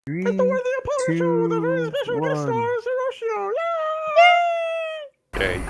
It's the Three, Worthy Opponent Show, the very two, special guest star, one. Zeroshio. Okay.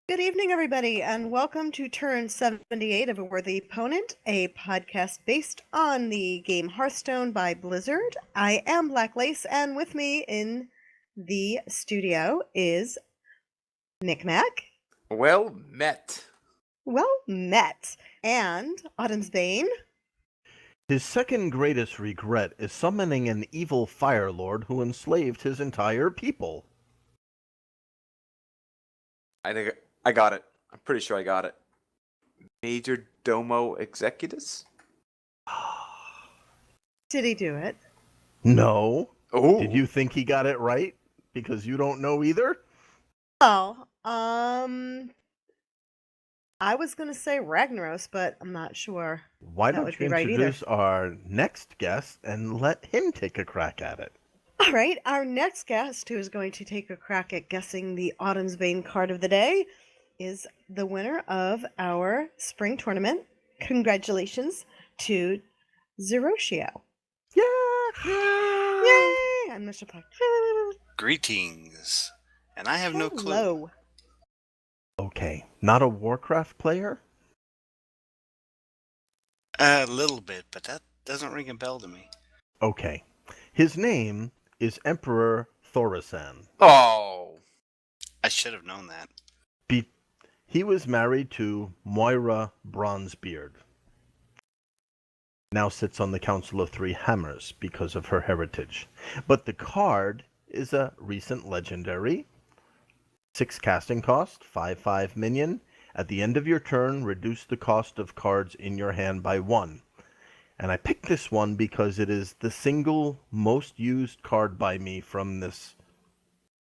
Good evening, everybody, and welcome to turn 78 of A Worthy Opponent, a podcast based on the game Hearthstone by Blizzard. I am Black Lace, and with me in the studio is Micmac. Well met. Well met. And Autumn's Bane. His second greatest regret is summoning an evil Fire Lord who enslaved his entire people. I think I got it. I'm pretty sure I got it. Major Domo Executus? Did he do it? No. Oh. Did you think he got it right? Because you don't know either? Oh, I was going to say Ragnaros, but I'm not sure. Why That don't would you be right either. introduce our next guest and let him take a crack at it? All right, our next guest who is going to take a crack at guessing the Autumn's Bane card of the day is the winner of our spring tournament. Congratulations to Zeroshio. Yeah! Yay! I'm Mr. Puck. Greetings. And I have no clue. Hello. Okay, not a Warcraft player? A little bit, but that doesn't ring a bell to me. Okay. His name is Emperor Thaurissan. Oh. I should have known that. He was married to Moira Bronzebeard. Now sits on the Council of Three Hammers because of her heritage. But the card is a recent legendary. 6 casting cost, 5/5 minion. At the end of your turn, reduce the cost of cards in your hand by 1. And I picked this one because it is the single most used card by me from this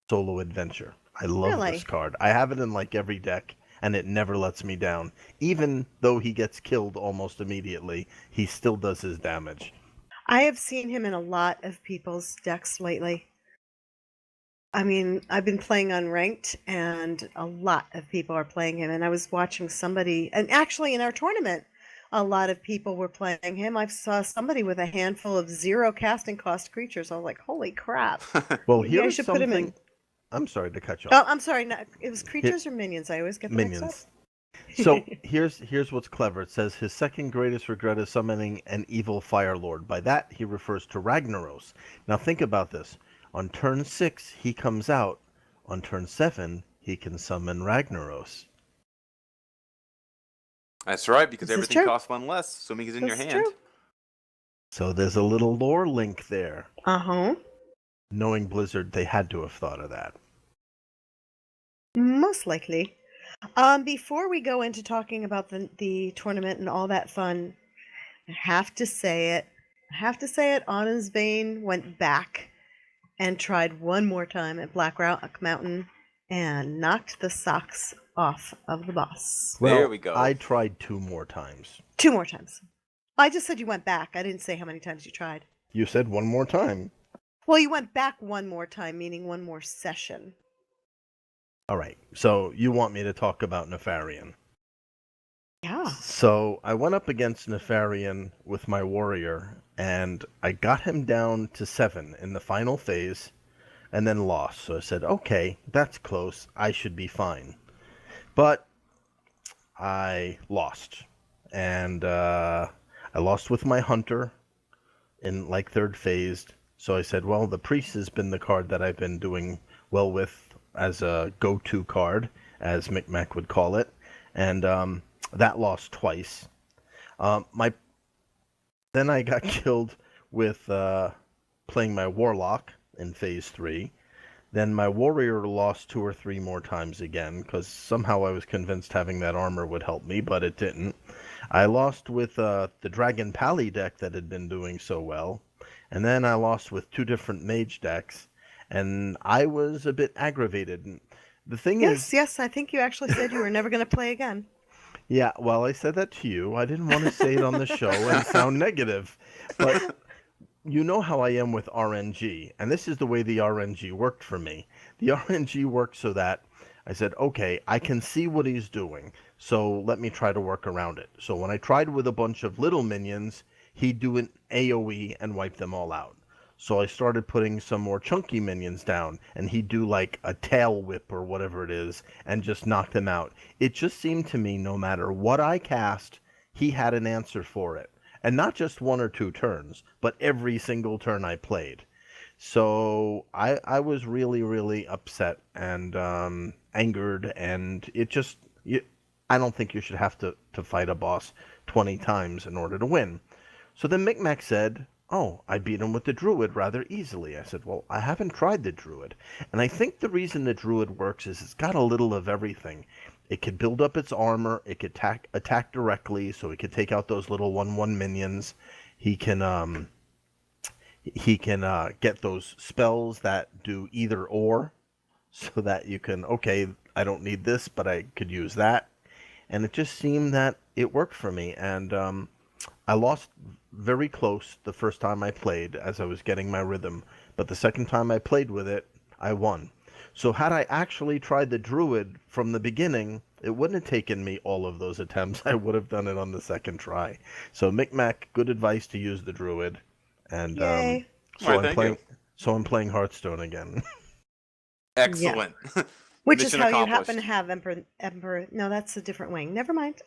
solo adventure. I love Really? this card. I have it in like every deck, and it never lets me down. Even though he gets killed almost immediately, he still does his damage. I have seen him in a lot of people's decks lately. I mean, I've been playing unranked, and a lot of people are playing him. And I was watching somebody, and actually in our tournament, a lot of people were playing him. I saw somebody with a handful of 0 casting cost creatures. I was like, holy crap. Well, Maybe I here's should put him in. something. I'm sorry to cut you Oh, off. I'm sorry. No, it was creatures or minions. I always get them mixed Minions. up. So here's what's clever. It says his second greatest regret is summoning an evil Fire Lord. By that, he refers to Ragnaros. Now think about this. On turn 6, he comes out. On turn 7, he can summon Ragnaros. That's right, because This is everything true. costs 1 less, assuming it's in your This is hand. true. So there's a little lore link there. Uh-huh. Knowing Blizzard, they had to have thought of that. Most likely. Before we go into talking about the tournament and all that fun, I have to say it. Autumn's Bane went back and tried one more time at Black Rock Mountain and knocked the socks off of the boss. There we go. I tried 2 more times. 2 more times. I just said you went back. I didn't say how many times you tried. You said 1 more time. Well, you went back 1 more time, meaning 1 more session. All right. So you want me to talk about Nefarian. Yeah. So I went up against Nefarian with my warrior, and I got him down to 7 in the final phase, and then lost. So I said, okay, that's close. I should be fine. But I lost. And I lost with my hunter in like 3rd phase. So I said, well, the priest has been the card that I've been doing well with as a go-to card, as Micmac would call it. And that lost twice. My then I got killed with playing my warlock in phase 3. Then my warrior lost 2 or 3 more times again, because somehow I was convinced having that armor would help me, but it didn't. I lost with the Dragon Pally deck that had been doing so well, and then I lost with 2 different mage decks, and I was a bit aggravated. And the thing is, Yes, I think you actually said you were never going to play again. yeah, well, I said that to you. I didn't want to say it on the show and sound negative, but you know how I am with RNG, and this is the way the RNG worked for me. The RNG worked so that I said, okay, I can see what he's doing, so let me try to work around it. So when I tried with a bunch of little minions, he'd do an AoE and wipe them all out. So I started putting some more chunky minions down, and he'd do like a tail whip or whatever it is, and just knock them out. It just seemed to me no matter what I cast, he had an answer for it. And not just 1 or 2 turns, but every single turn I played. So I was really, really upset and angered, and I don't think you should have to fight a boss 20 times in order to win. So then Micmac said, oh, I beat him with the Druid rather easily. I said, well, I haven't tried the Druid. And I think the reason the Druid works is it's got a little of everything. It could build up its armor. It could attack directly, so it could take out those little 1/1 minions. He can get those spells that do either or, so that you can, okay, I don't need this, but I could use that. And it just seemed that it worked for me. And I lost very close the first time I played as I was getting my rhythm, but the second time I played with it, I won. So had I actually tried the Druid from the beginning, it wouldn't have taken me all of those attempts. I would have done it on the second try. So Micmac, good advice to use the Druid. And Yay. so I'm playing Hearthstone again. Excellent. Which is Mission how you accomplished. happen to have Emperor. No, that's a different wing. Never mind.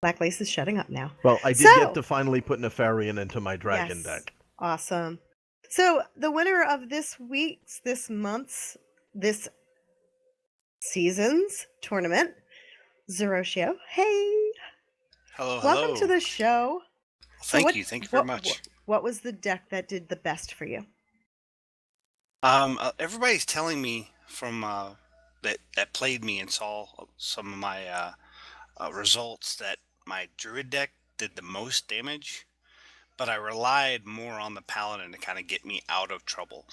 Black Lace is shutting up now. Well, I did So- get to finally put Nefarian into my dragon Yes. deck. Awesome. So the winner of this week's, this month's, this season's tournament, Zeroshio. Hey, Hello, welcome to the show. So Thank you very much. What was the deck that did the best for you? Everybody's telling me from that played me and saw some of my results that my Druid deck did the most damage, but I relied more on the Paladin to kind of get me out of trouble.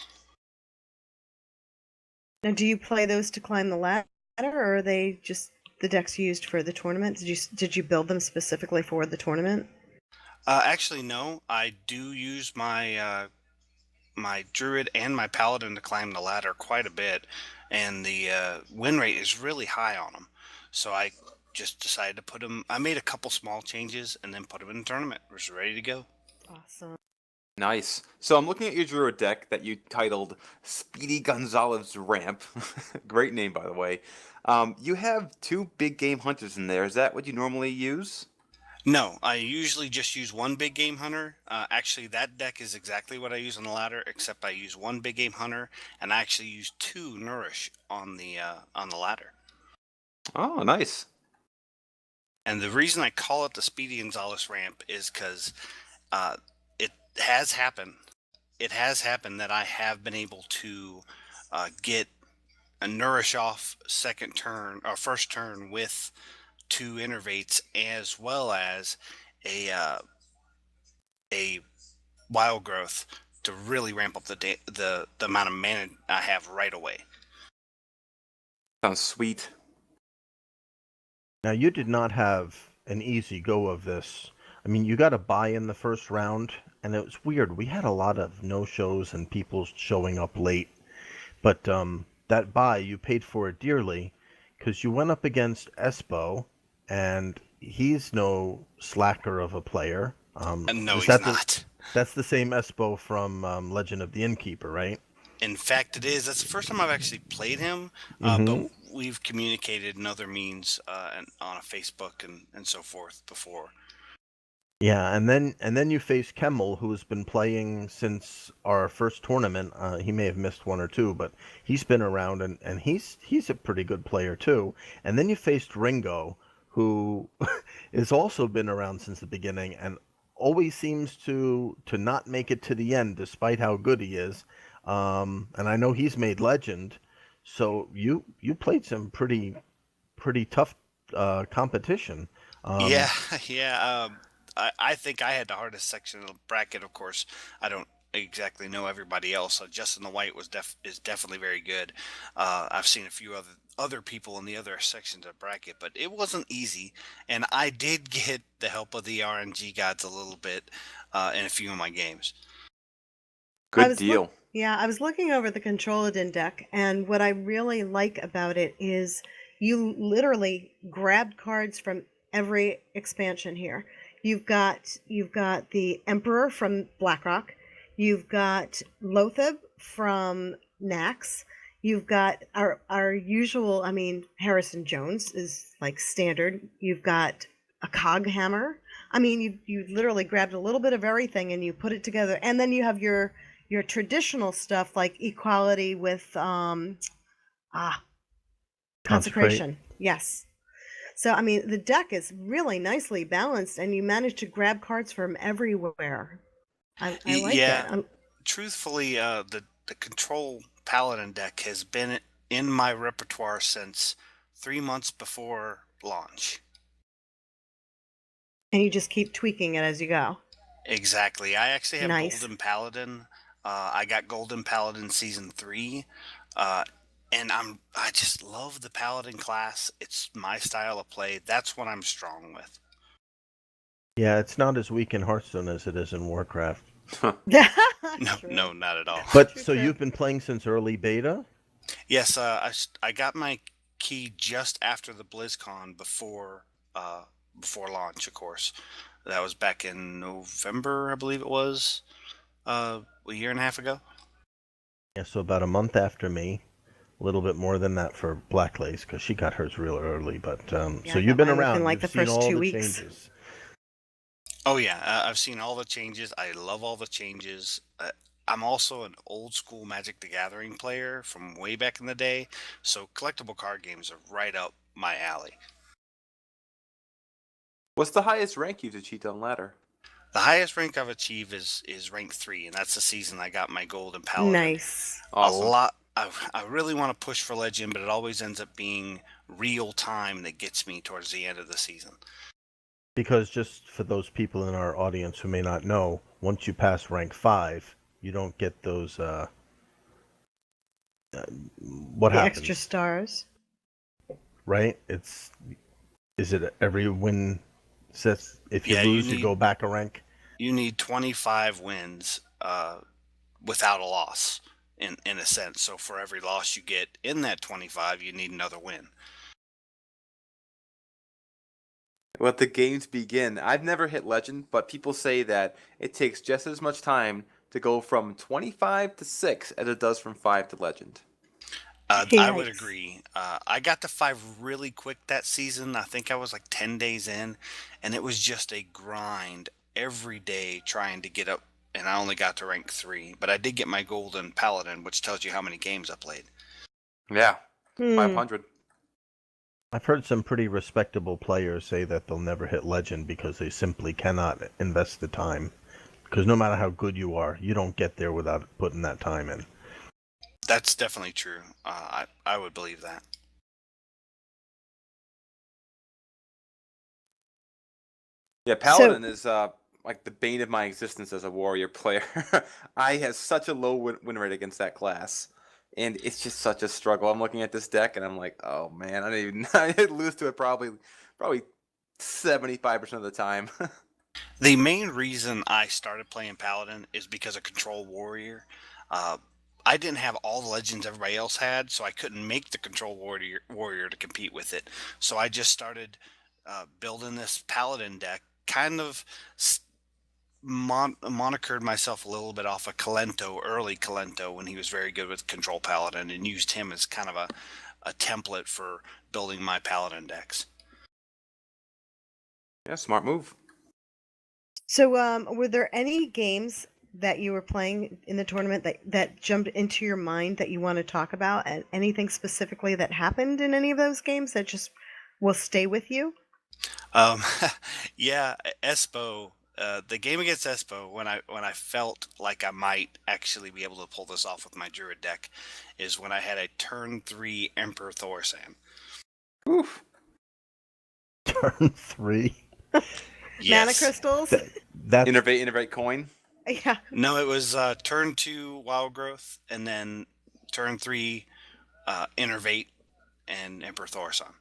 Now, do you play those to climb the ladder, or are they just the decks you used for the tournament? Did you build them specifically for the tournament? Actually, no. I do use my my Druid and my Paladin to climb the ladder quite a bit, and the win rate is really high on them. So I just decided to put them. I made a couple small changes and then put them in the tournament. Was ready to go. Awesome. Nice. So I'm looking at your Druid deck that you titled Speedy Gonzalez's Ramp. Great name, by the way. You have 2 big game hunters in there. Is that what you normally use? No, I usually just use 1 big game hunter. Actually, that deck is exactly what I use on the ladder, except I use 1 big game hunter, and I actually use 2 nourish on the ladder. Oh, nice. And the reason I call it the Speedy Gonzalez ramp is because it has happened. It has happened that I have been able to get a nourish off second turn or first turn with 2 innervates, as well as a wild growth to really ramp up the amount of mana I have right away. Sounds sweet. Now, you did not have an easy go of this. I mean, you got a bye in the first round, and it was weird. We had a lot of no-shows and people showing up late. But that bye, you paid for it dearly, because you went up against Espo, and he's no slacker of a player. No, is he's that not. That's the same Espo from Legend of the Innkeeper, right? In fact, it is. That's the first time I've actually played him, Mhm. but we've communicated in other means and on a Facebook and so forth before. Yeah, and then you face Kemmel, who has been playing since our first tournament. He may have missed 1 or 2, but he's been around, and he's a pretty good player too. And then you faced Ringo, who has also been around since the beginning and always seems to not make it to the end, despite how good he is. And I know he's made legend. So you played some pretty tough competition. Yeah, yeah. I think I had the hardest section of the bracket. Of course, I don't exactly know everybody else. Justin the White is definitely very good. I've seen a few other people in the other sections of the bracket, but it wasn't easy. And I did get the help of the RNG gods a little bit in a few of my games. I Good was deal. Yeah, I was looking over the Controladin deck, and what I really like about it is you literally grabbed cards from every expansion here. You've got the Emperor from BlackRock, you've got Lothab from Nax, you've got our usual. I mean, Harrison Jones is like standard. You've got a Cog Hammer. I mean, you literally grabbed a little bit of everything and you put it together, and then you have your traditional stuff like equality with Consecrate. consecration. Yes. So I mean the deck is really nicely balanced and you manage to grab cards from everywhere. I like Yeah, it. truthfully, the Control Paladin deck has been in my repertoire since 3 months before launch. And you just keep tweaking it as you go. Exactly. I actually have Nice. Golden Paladin. I got Golden Paladin Season 3. And I just love the Paladin class. It's my style of play. That's what I'm strong with. Yeah, it's not as weak in Hearthstone as it is in Warcraft. No, True. no, not at all. But True, so true. you've been playing since early beta? Yes, I got my key just after the BlizzCon before launch, of course. That was back in November, I believe it was, a year and a half ago. Yeah, so about a month after me. A little bit more than that for Blacklace because she got hers real early. But Yeah, so I you've got been mine within, around. like, You've the seen first all 2 the weeks. changes. Oh yeah, I've seen all the changes. I love all the changes. I'm also an old school Magic the Gathering player from way back in the day, so collectible card games are right up my alley. What's the highest rank you've achieved on ladder? The highest rank I've achieved is rank 3, and that's the season I got my Golden Paladin. Nice. Awesome. A lot. I really want to push for Legend, but it always ends up being real time that gets me towards the end of the season. Because just for those people in our audience who may not know, once you pass rank 5, you don't get those. What The happens? extra stars. Right? Is it every win? Says if you Yeah, you lose, you need- go back a rank. You need 25 wins without a loss, in a sense. So for every loss you get in that 25, you need another win. Let the games begin. I've never hit Legend, but people say that it takes just as much time to go from 25 to 6 as it does from 5 to Legend. I would Yikes. agree. I got to 5 really quick that season. I think I was like 10 days in, and it was just a grind every day trying to get up. And I only got to rank 3, but I did get my Golden Paladin, which tells you how many games I played. Yeah, Hmm. 500. I've heard some pretty respectable players say that they'll never hit Legend because they simply cannot invest the time. Because no matter how good you are, you don't get there without putting that time in. That's definitely true. I would believe that. Yeah, Paladin is like the bane of my existence as a warrior player. I have such a low win rate against that class, and it's just such a struggle. I'm looking at this deck, and I'm like, oh man, I don't even. I lose to it probably 75% of the time. The main reason I started playing Paladin is because of Control Warrior. I didn't have all the legends everybody else had, so I couldn't make the Control Warrior to compete with it. So I just started building this Paladin deck, kind of monikered myself a little bit off of early Calento, when he was very good with Control Paladin, and used him as kind of a template for building my Paladin decks. Yeah, smart move. So, were there any games that you were playing in the tournament that jumped into your mind that you want to talk about? And anything specifically that happened in any of those games that just will stay with you? Um, yeah, Espo. The game against Espo, when I felt like I might actually be able to pull this off with my Druid deck, is when I had a turn 3 Emperor Thorsan. Oof. Turn 3. Mana Yes. crystals. That's Innervate coin. Yeah. No, it was turn 2 Wild Growth, and then turn 3 Innervate and Emperor Thorsan.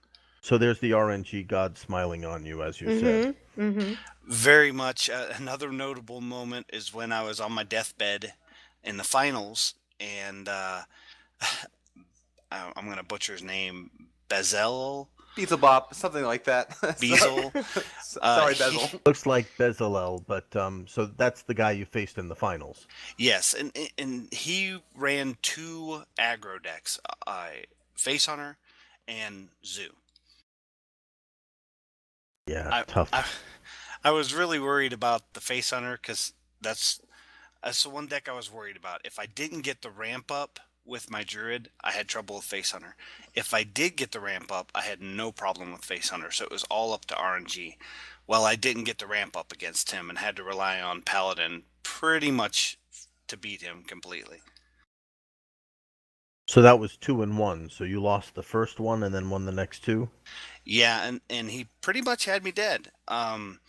so there's the RNG god smiling on you, as you said. Mm-hmm. Very much. Another notable moment is when I was on my deathbed in the finals, and I'm going to butcher his name, Bezel. Beelzebub, something like that. Bezel. Sorry, he- Bezel. Looks like Bezalel, but so that's the guy you faced in the finals. Yes, and he ran 2 aggro decks, Face Hunter and Zoo. Yeah, tough. I was really worried about the Face Hunter because that's the one deck I was worried about. If I didn't get the ramp up with my Druid, I had trouble with Face Hunter. If I did get the ramp up, I had no problem with Face Hunter. So it was all up to RNG. Well, I didn't get the ramp up against him and had to rely on Paladin pretty much to beat him completely. So that was 2-1. So you lost the first one and then won the next 2. Yeah, and he pretty much had me dead. And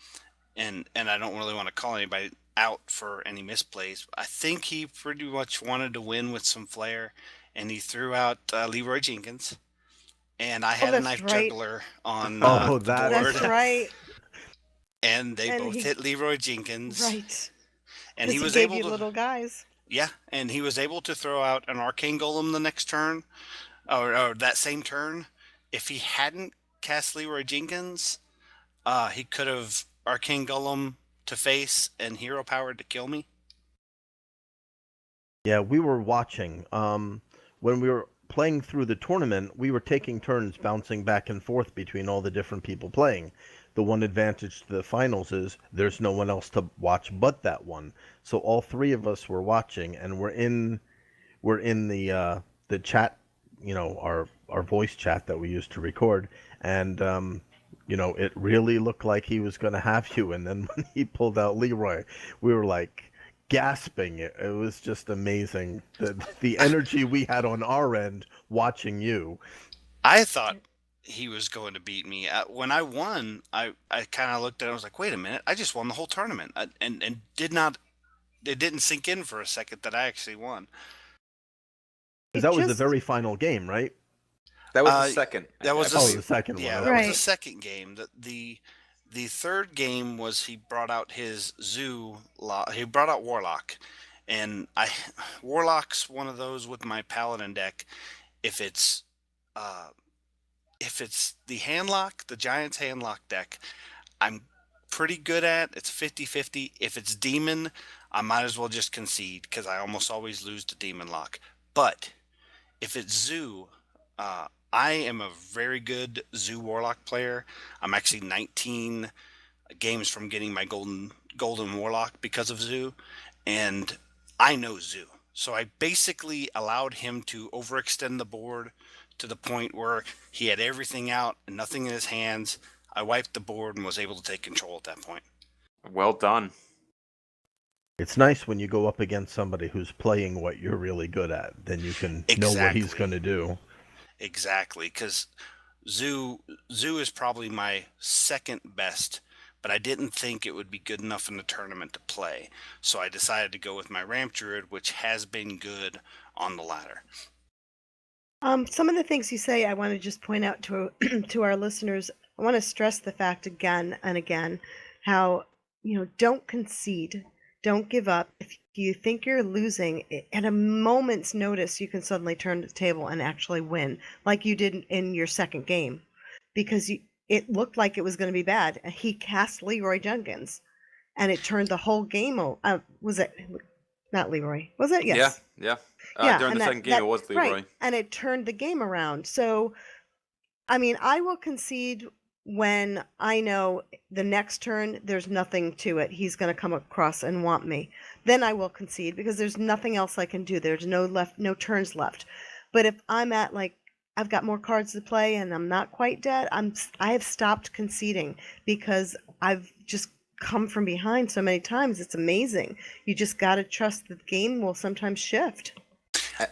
I don't really want to call anybody out for any misplays. I think he pretty much wanted to win with some flair, and he threw out Leroy Jenkins, and I had a that's knife right. juggler on Oh, the that- board, That's right. and they And both he- hit Leroy Jenkins, Right. and he 'Cause was gave able you to little guys. yeah, and he was able to throw out an Arcane Golem the next turn, or that same turn. If he hadn't cast Leroy Jenkins, he could have Arcane Golem to face and Hero Powered to kill me. Yeah, we were watching. When we were playing through the tournament, we were taking turns bouncing back and forth between all the different people playing. The one advantage to the finals is there's no one else to watch but that one. So all 3 of us were watching, and we're in the chat, our voice chat that we used to record, and it really looked like he was going to have you. And then when he pulled out Leroy, we were like gasping. It was just amazing, the energy we had on our end watching you. I thought he was going to beat me. When I won, I kind of looked at it, I was like, wait a minute, I just won the whole tournament. And it didn't sink in for a second that I actually won. Because It that was the just- very final game, right? That was Uh, the second. that was I Oh, believe. the second one. Yeah, okay. that was Right. the second game. The third game was he brought out his he brought out Warlock, and Warlock's one of those with my Paladin deck. If it's the handlock, the Giants handlock deck, I'm pretty good at. It's 50-50. If it's Demon, I might as well just concede because I almost always lose to Demon Lock. But if it's Zoo, I am a very good Zoo Warlock player. I'm actually 19 games from getting my golden Warlock because of Zoo, and I know Zoo. So I basically allowed him to overextend the board to the point where he had everything out and nothing in his hands. I wiped the board and was able to take control at that point. Well done. It's nice when you go up against somebody who's playing what you're really good at. Then you can know what he's Exactly. going to do. Exactly, because Zoo is probably my second best, but I didn't think it would be good enough in the tournament to play. So I decided to go with my Ramp Druid, which has been good on the ladder. Some of the things you say, I want to just point out to to our listeners. I want to stress the fact again and again how don't concede, don't give up. If you think you're losing, at a moment's notice, you can suddenly turn the table and actually win, like you did in your second game, because it looked like it was going to be bad. He cast Leroy Jenkins, and it turned the whole game. Was it not Leroy? Was it? Yes. Yeah. Yeah, During and the second game, it was Leroy. Right, and it turned the game around. So, I mean, I will concede when I know the next turn there's nothing to it. He's going to come across and want me. Then I will concede because there's nothing else I can do. There's no turns left. But if I'm at like I've got more cards to play and I'm not quite dead, I have stopped conceding because I've just come from behind so many times. It's amazing. You just got to trust that the game will sometimes shift.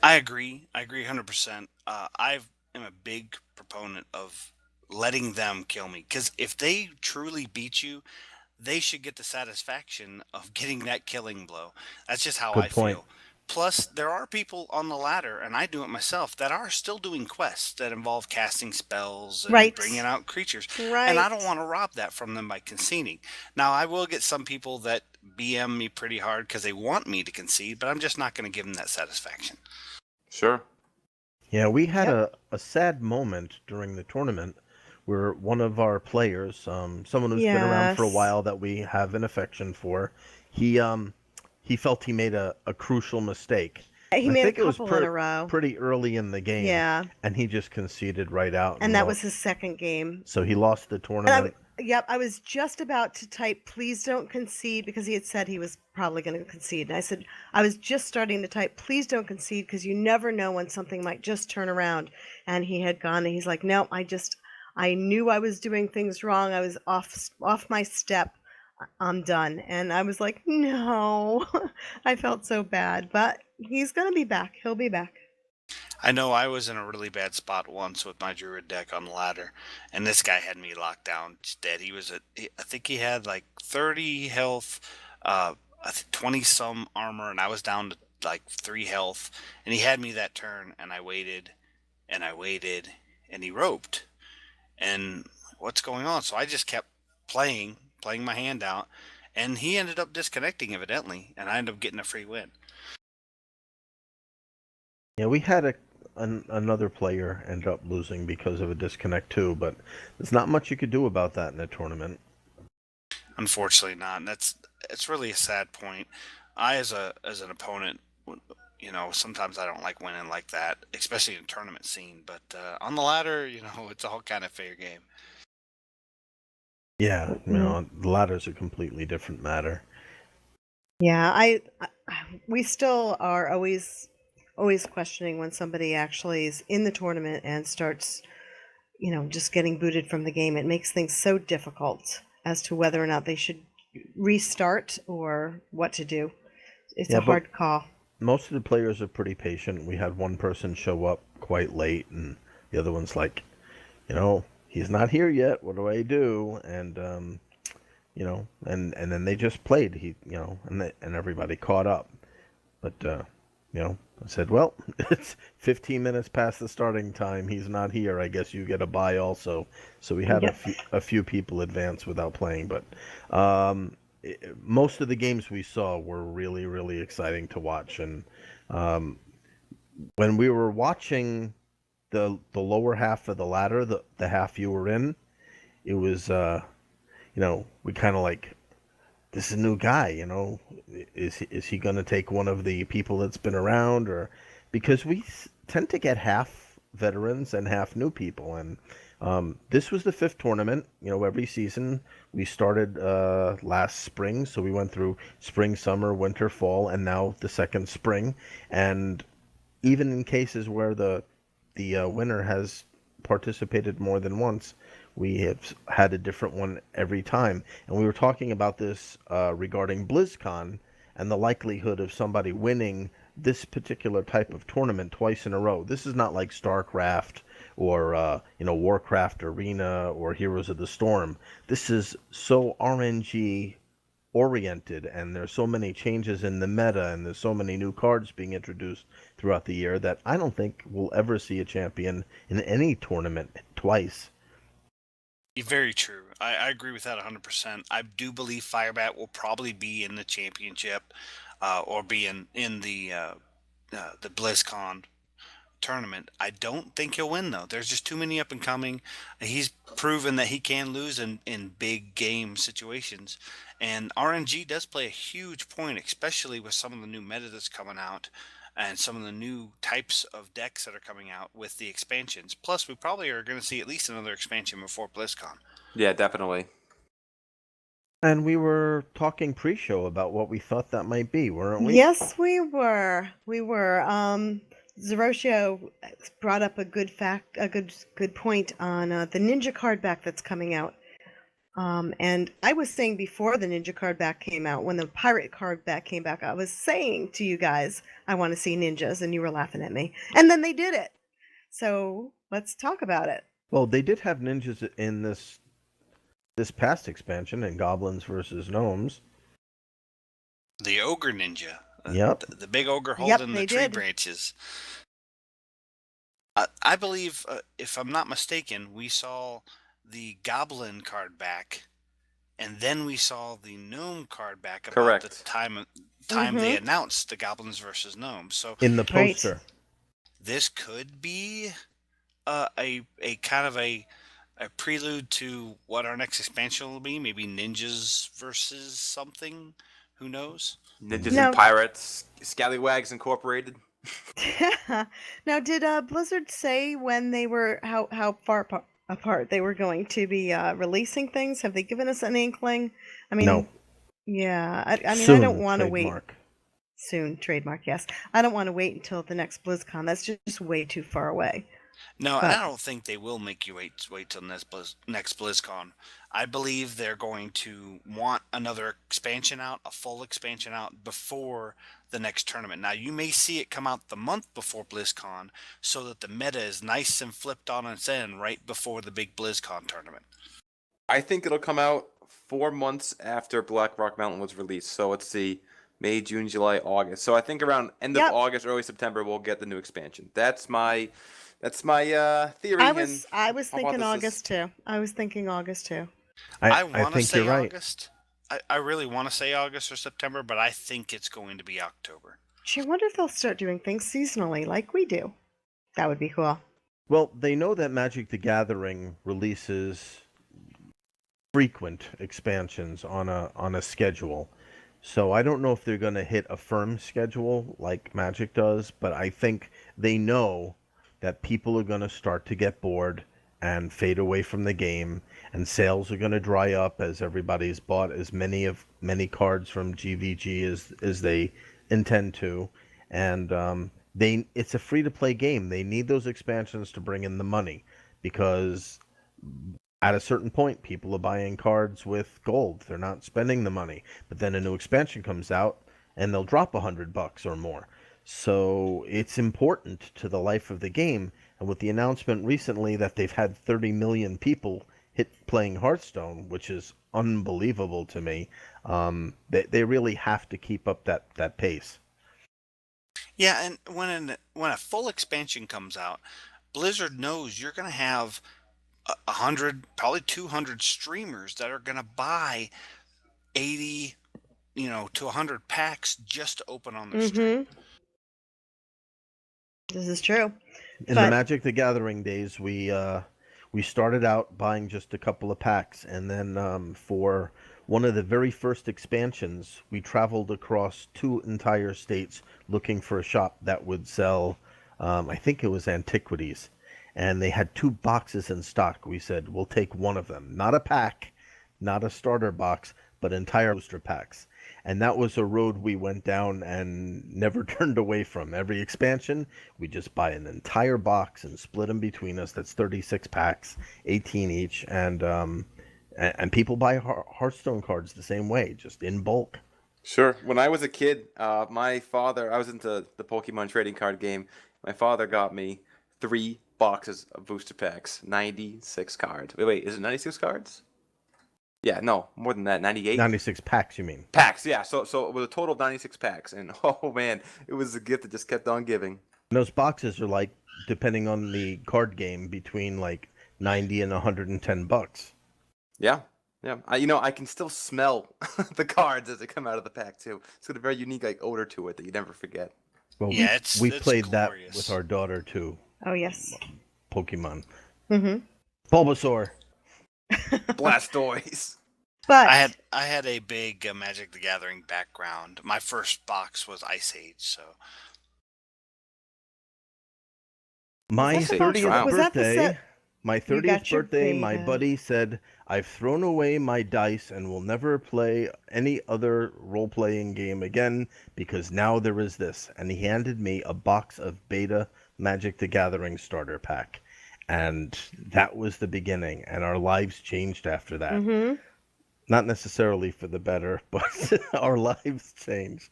I agree. I agree 100%. I am a big proponent of letting them kill me because if they truly beat you, they should get the satisfaction of getting that killing blow. That's just how I Good point. feel. Plus, there are people on the ladder, and I do it myself, that are still doing quests that involve casting spells and Right. bringing out creatures. Right. And I don't want to rob that from them by conceding. Now, I will get some people that BM me pretty hard because they want me to concede, but I'm just not going to give them that satisfaction. Sure. Yeah, we had Yep. a sad moment during the tournament where one of our players, someone who's been around for a Yes. while that we have an affection for, he felt he made a crucial mistake. He And I made a think it was couple in a row. pretty early in the game, Yeah. and he just conceded right out. And that was his second game. so he lost the And tournament. yep, I was just about to type, please don't concede, because he had said he was probably going to concede. And I said, I was just starting to type, please don't concede, because you never know when something might just turn around. And he had gone, and he's like, no, I knew I was doing things wrong. I was off my step. I'm done. And I was like, no. I felt so bad. But he's going to be back. He'll be back. I know I was in a really bad spot once with my druid deck on the ladder, and this guy had me locked down just dead. I think he had like 30 health, I think 20 some armor, and I was down to like 3 health, and he had me that turn, and I waited, and I waited, and he roped, and what's going on? So I just kept playing my hand out, and he ended up disconnecting evidently, and I ended up getting a free win. Yeah, we had another player end up losing because of a disconnect too, but there's not much you could do about that in a tournament. Unfortunately, not. And it's really a sad point. I, as an opponent, sometimes I don't like winning like that, especially in tournament scene. But on the ladder, it's all kind of fair game. Yeah, the ladder's a completely different matter. Yeah, we still are always questioning when somebody actually is in the tournament and starts, just getting booted from the game. It makes things so difficult as to whether or not they should restart or what to do. It's Yeah, a but hard call. most of the players are pretty patient. We had one person show up quite late, and the other one's like, he's not here yet. What do I do? And and then they just played. And everybody caught up. But I said, well, it's 15 minutes past the starting time. He's not here. I guess you get a bye also. So we had Yep. a few people advance without playing. But most of the games we saw were really, really exciting to watch. And when we were watching the lower half of the ladder, the half you were in, it was, we kind of like, this is a new guy, is he going to take one of the people that's been around, or because we tend to get half veterans and half new people, and this was the 5th tournament. Every season we started last spring, so we went through spring, summer, winter, fall, and now the 2nd spring, and even in cases where the winner has participated more than once, we have had a different one every time. And we were talking about this regarding BlizzCon and the likelihood of somebody winning this particular type of tournament twice in a row. This is not like StarCraft or Warcraft Arena or Heroes of the Storm. This is so RNG oriented, and there's so many changes in the meta, and there's so many new cards being introduced throughout the year that I don't think we'll ever see a champion in any tournament twice. Very true. I agree with that 100%. I do believe Firebat will probably be in the championship or be in the BlizzCon tournament. I don't think he'll win, though. There's just too many up and coming. He's proven that he can lose in big game situations. And RNG does play a huge point, especially with some of the new meta that's coming out and some of the new types of decks that are coming out with the expansions. Plus, we probably are going to see at least another expansion before BlizzCon. Yeah, definitely. And we were talking pre-show about what we thought that might be, weren't we? Yes, we were. We were. Zeroshio brought up a good good point on the Ninja card back that's coming out. And I was saying before the Ninja card back came out, when the Pirate card back came back, I was saying to you guys, I want to see ninjas, and you were laughing at me. And then they did it. So let's talk about it. Well, they did have ninjas in this past expansion in Goblins versus Gnomes. The Ogre Ninja. Yep. The big ogre Yep, holding they the tree did. branches. I believe, if I'm not mistaken, we saw the Goblin card back, and then we saw the Gnome card back about Correct. the time they announced the Goblins versus Gnomes. So In the Right. poster. this could be a kind of a prelude to what our next expansion will be. Maybe ninjas versus something. Who knows? Ninjas Now- and Pirates, Scallywags Incorporated. Now, did Blizzard say when they were how far apart they were going to be releasing things? Have they given us an inkling? I mean, No. yeah. I mean, Soon, I don't want to wait. trademark. Soon, trademark. Yes, I don't want to wait until the next BlizzCon. That's just way too far away. No, But- I don't think they will make you wait till next BlizzCon. I believe they're going to want another expansion out, a full expansion out, before the next tournament. Now, you may see it come out the month before BlizzCon, so that the meta is nice and flipped on its end right before the big BlizzCon tournament. I think it'll come out 4 months after Black Rock Mountain was released. So let's see, May, June, July, August. So I think around end of Yep. August, early September, we'll get the new expansion. That's my theory. I and was how about thinking this is- August too. I was thinking August too. I I want to think say you're right. August. I really want to say August or September, but I think it's going to be October. Gee, I wonder if they'll start doing things seasonally like we do. That would be cool. Well, they know that Magic the Gathering releases frequent expansions on a schedule. So I don't know if they're going to hit a firm schedule like Magic does, but I think they know that people are going to start to get bored and fade away from the game, and sales are going to dry up as everybody's bought as many cards from GVG as they intend to, and it's a free to play game. They need those expansions to bring in the money, because at a certain point people are buying cards with gold. They're not spending the money, but then a new expansion comes out and they'll drop $100 or more. So it's important to the life of the game. And with the announcement recently that they've had 30 million people playing Hearthstone, which is unbelievable to me, they really have to keep up that pace. Yeah, and when a full expansion comes out, Blizzard knows you're going to have 100, probably 200 streamers that are going to buy 80, to 100 packs just to open on their stream. This is true. In But- the Magic the Gathering days, we started out buying just a couple of packs, and then for one of the very first expansions, we traveled across 2 entire states looking for a shop that would sell, I think it was antiquities, and they had 2 boxes in stock. We said, we'll take one of them. Not a pack, not a starter box, but entire booster packs. And that was a road we went down and never turned away from. Every expansion, we just buy an entire box and split them between us. That's 36 packs, 18 each. And people buy Hearthstone cards the same way, just in bulk. Sure. When I was a kid, my father, I was into the Pokemon trading card game. My father got me 3 boxes of booster packs, 96 cards. Wait, is it 96 cards? Yeah, no, more than that, 98 96 packs, you mean? packs. Yeah, so with a total of 96 packs, and oh man, it was a gift that just kept on giving. And those boxes are like, depending on the card game, between like 90 and $110. Yeah. I can still smell the cards as they come out of the pack too. It's got a very unique odor to it that you never forget. Well, Yeah, we it's played that glorious. with our daughter too. Oh yes. Pokemon. Mm-hmm. Bulbasaur. Blastoise. But I had a big Magic the Gathering background. My first box was Ice Age, so My Was that the 30th box? Was that the birthday. set? My You 30th got your birthday, my beta. buddy said, I've thrown away my dice and will never play any other role playing game again because now there is this. And he handed me a box of beta Magic the Gathering starter pack. And that was the beginning. And our lives changed after that. Mm-hmm. Not necessarily for the better, but our lives changed.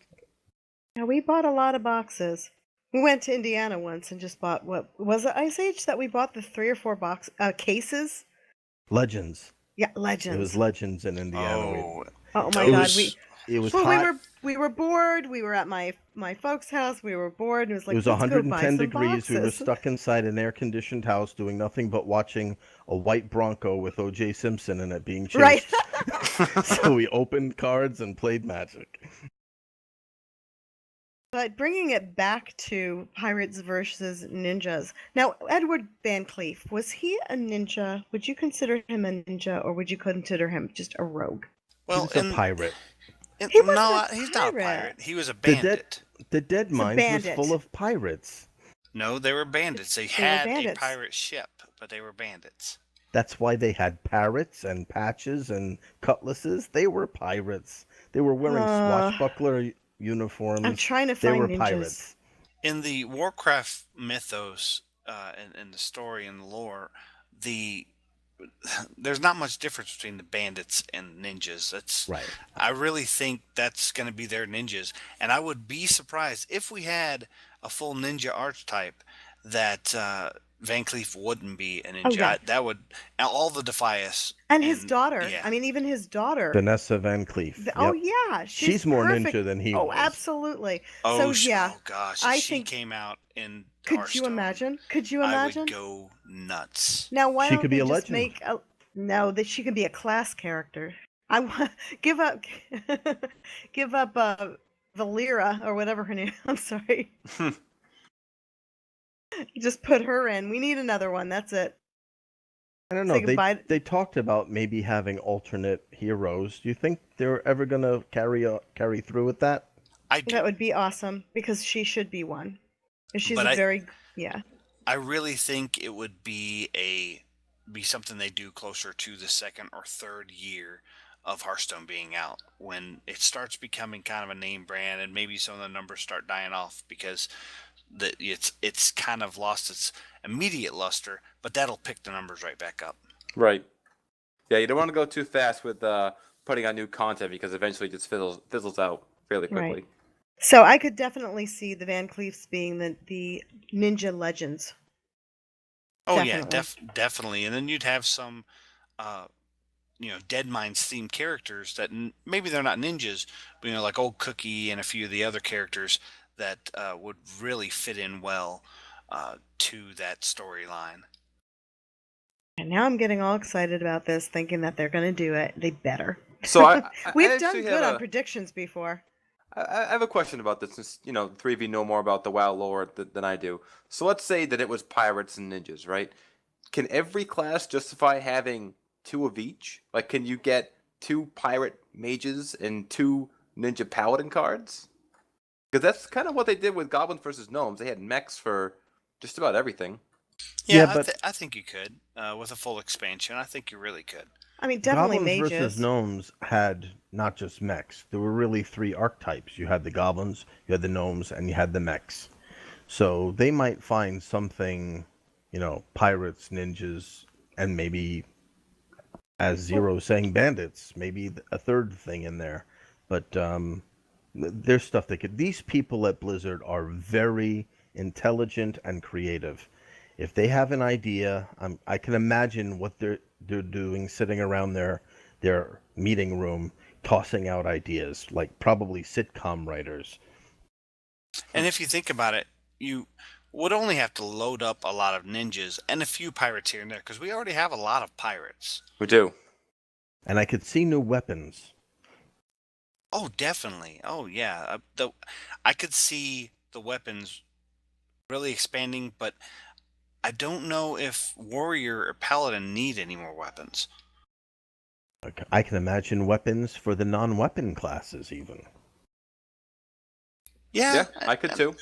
Yeah, we bought a lot of boxes. We went to Indiana once and just bought, what was it, Ice Age, that we bought the 3 or 4 cases? Legends. Yeah, It Legends. was Legends in Indiana. Oh, Oh my God, those- It was well, hot. we were bored. We were at my folks' house. We were bored, and it was like, It was let's go buy 110 some degrees. We were boxes. stuck inside an air-conditioned house doing nothing but watching a white Bronco with O.J. Simpson in it being chased. Right. So we opened cards and played Magic. But bringing it back to Pirates versus Ninjas. Now, Edward Van Cleef, was he a ninja? Would you consider him a ninja, or would you consider him just a rogue? well, He was a pirate. He was no, a he's not a pirate. pirate. He was a The dead- bandit. The Dead He's a Mines was bandit. full of pirates. No, they were bandits. They were had a bandits. pirate ship, but they were bandits. That's why they had parrots and patches and cutlasses. They were pirates. They were wearing swashbuckler uniforms. I'm trying to They find were ninjas. pirates. In the Warcraft mythos, and the story and the lore, there's not much difference between the bandits and ninjas. Right. I really think that's going to be their ninjas, and I would be surprised if we had a full ninja archetype that Van Cleef wouldn't be a ninja. yeah. That would all the Defias And his daughter. yeah. I mean, even his daughter. Vanessa Van Cleef. Oh, Yep. yeah. She's more perfect. ninja than he Oh, was. absolutely. Oh, so, yeah. oh gosh, I if she think- came out in Could you Hearthstone, imagine? Could you I imagine? would go nuts. Now, why She don't could be they a just legend. make a no? That she could be a class character. I want give up, give up Valera or whatever her name. I'm sorry. Just put her in. We need another one. That's it. I don't Say know. goodbye. They talked about maybe having alternate heroes. Do you think they're ever gonna carry through with that? I do. That would be awesome because she should be one. And she's But a I- very yeah. I really think it would be something they do closer to the second or third year of Hearthstone being out, when it starts becoming kind of a name brand, and maybe some of the numbers start dying off because it's kind of lost its immediate luster, but that'll pick the numbers right back up. Right. Yeah, you don't want to go too fast with putting on new content because eventually it just fizzles out fairly quickly. Right. So I could definitely see the Van Cleefs being the ninja legends. Oh Definitely. yeah, definitely. And then you'd have some, Dead Mines themed characters that maybe they're not ninjas, but like Old Cookie and a few of the other characters that would really fit in well to that storyline. And now I'm getting all excited about this, thinking that they're going to do it. They better. So I We've done actually good have on predictions before. I have a question about this, since the three of you know more about the WoW lore than I do. So let's say that it was pirates and ninjas, right? Can every class justify having 2 of each? Like, can you get 2 pirate mages and 2 ninja paladin cards? Because that's kind of what they did with goblins versus gnomes. They had mechs for just about everything. Yeah, Yeah, but- I think you could with a full expansion. I think you really could. I mean, definitely Goblins mages. versus gnomes had not just mechs. There were really 3 archetypes. You had the goblins, you had the gnomes, and you had the mechs. So they might find something, pirates, ninjas, and maybe, as Zero saying, bandits. Maybe a third thing in there. But there's stuff they could. These people at Blizzard are very intelligent and creative. If they have an idea, I can imagine what they're doing, sitting around their meeting room, tossing out ideas, like probably sitcom writers. And if you think about it, you would only have to load up a lot of ninjas and a few pirates here and there, because we already have a lot of pirates. We do. And I could see new weapons. Oh, definitely. Oh, yeah. I could see the weapons really expanding, but I don't know if warrior or paladin need any more weapons. I can imagine weapons for the non-weapon classes, even. Yeah, Yeah, I could too.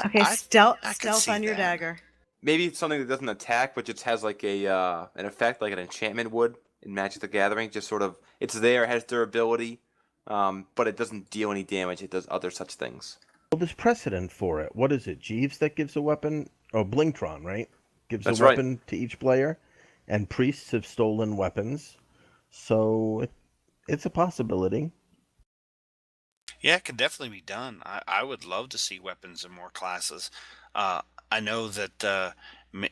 Okay, I stealth could stealth see on your that. dagger. maybe it's something that doesn't attack, but just has like a an effect, like an enchantment would in Magic the Gathering. Just sort of, it's there, it has durability, but it doesn't deal any damage. It does other such things. Well, there's precedent for it. What is it? Jeeves that gives a weapon? Oh, Blingtron, right? Gives That's a right. weapon to each player, and priests have stolen weapons, so it's a possibility. Yeah, it could definitely be done. I would love to see weapons in more classes. I know that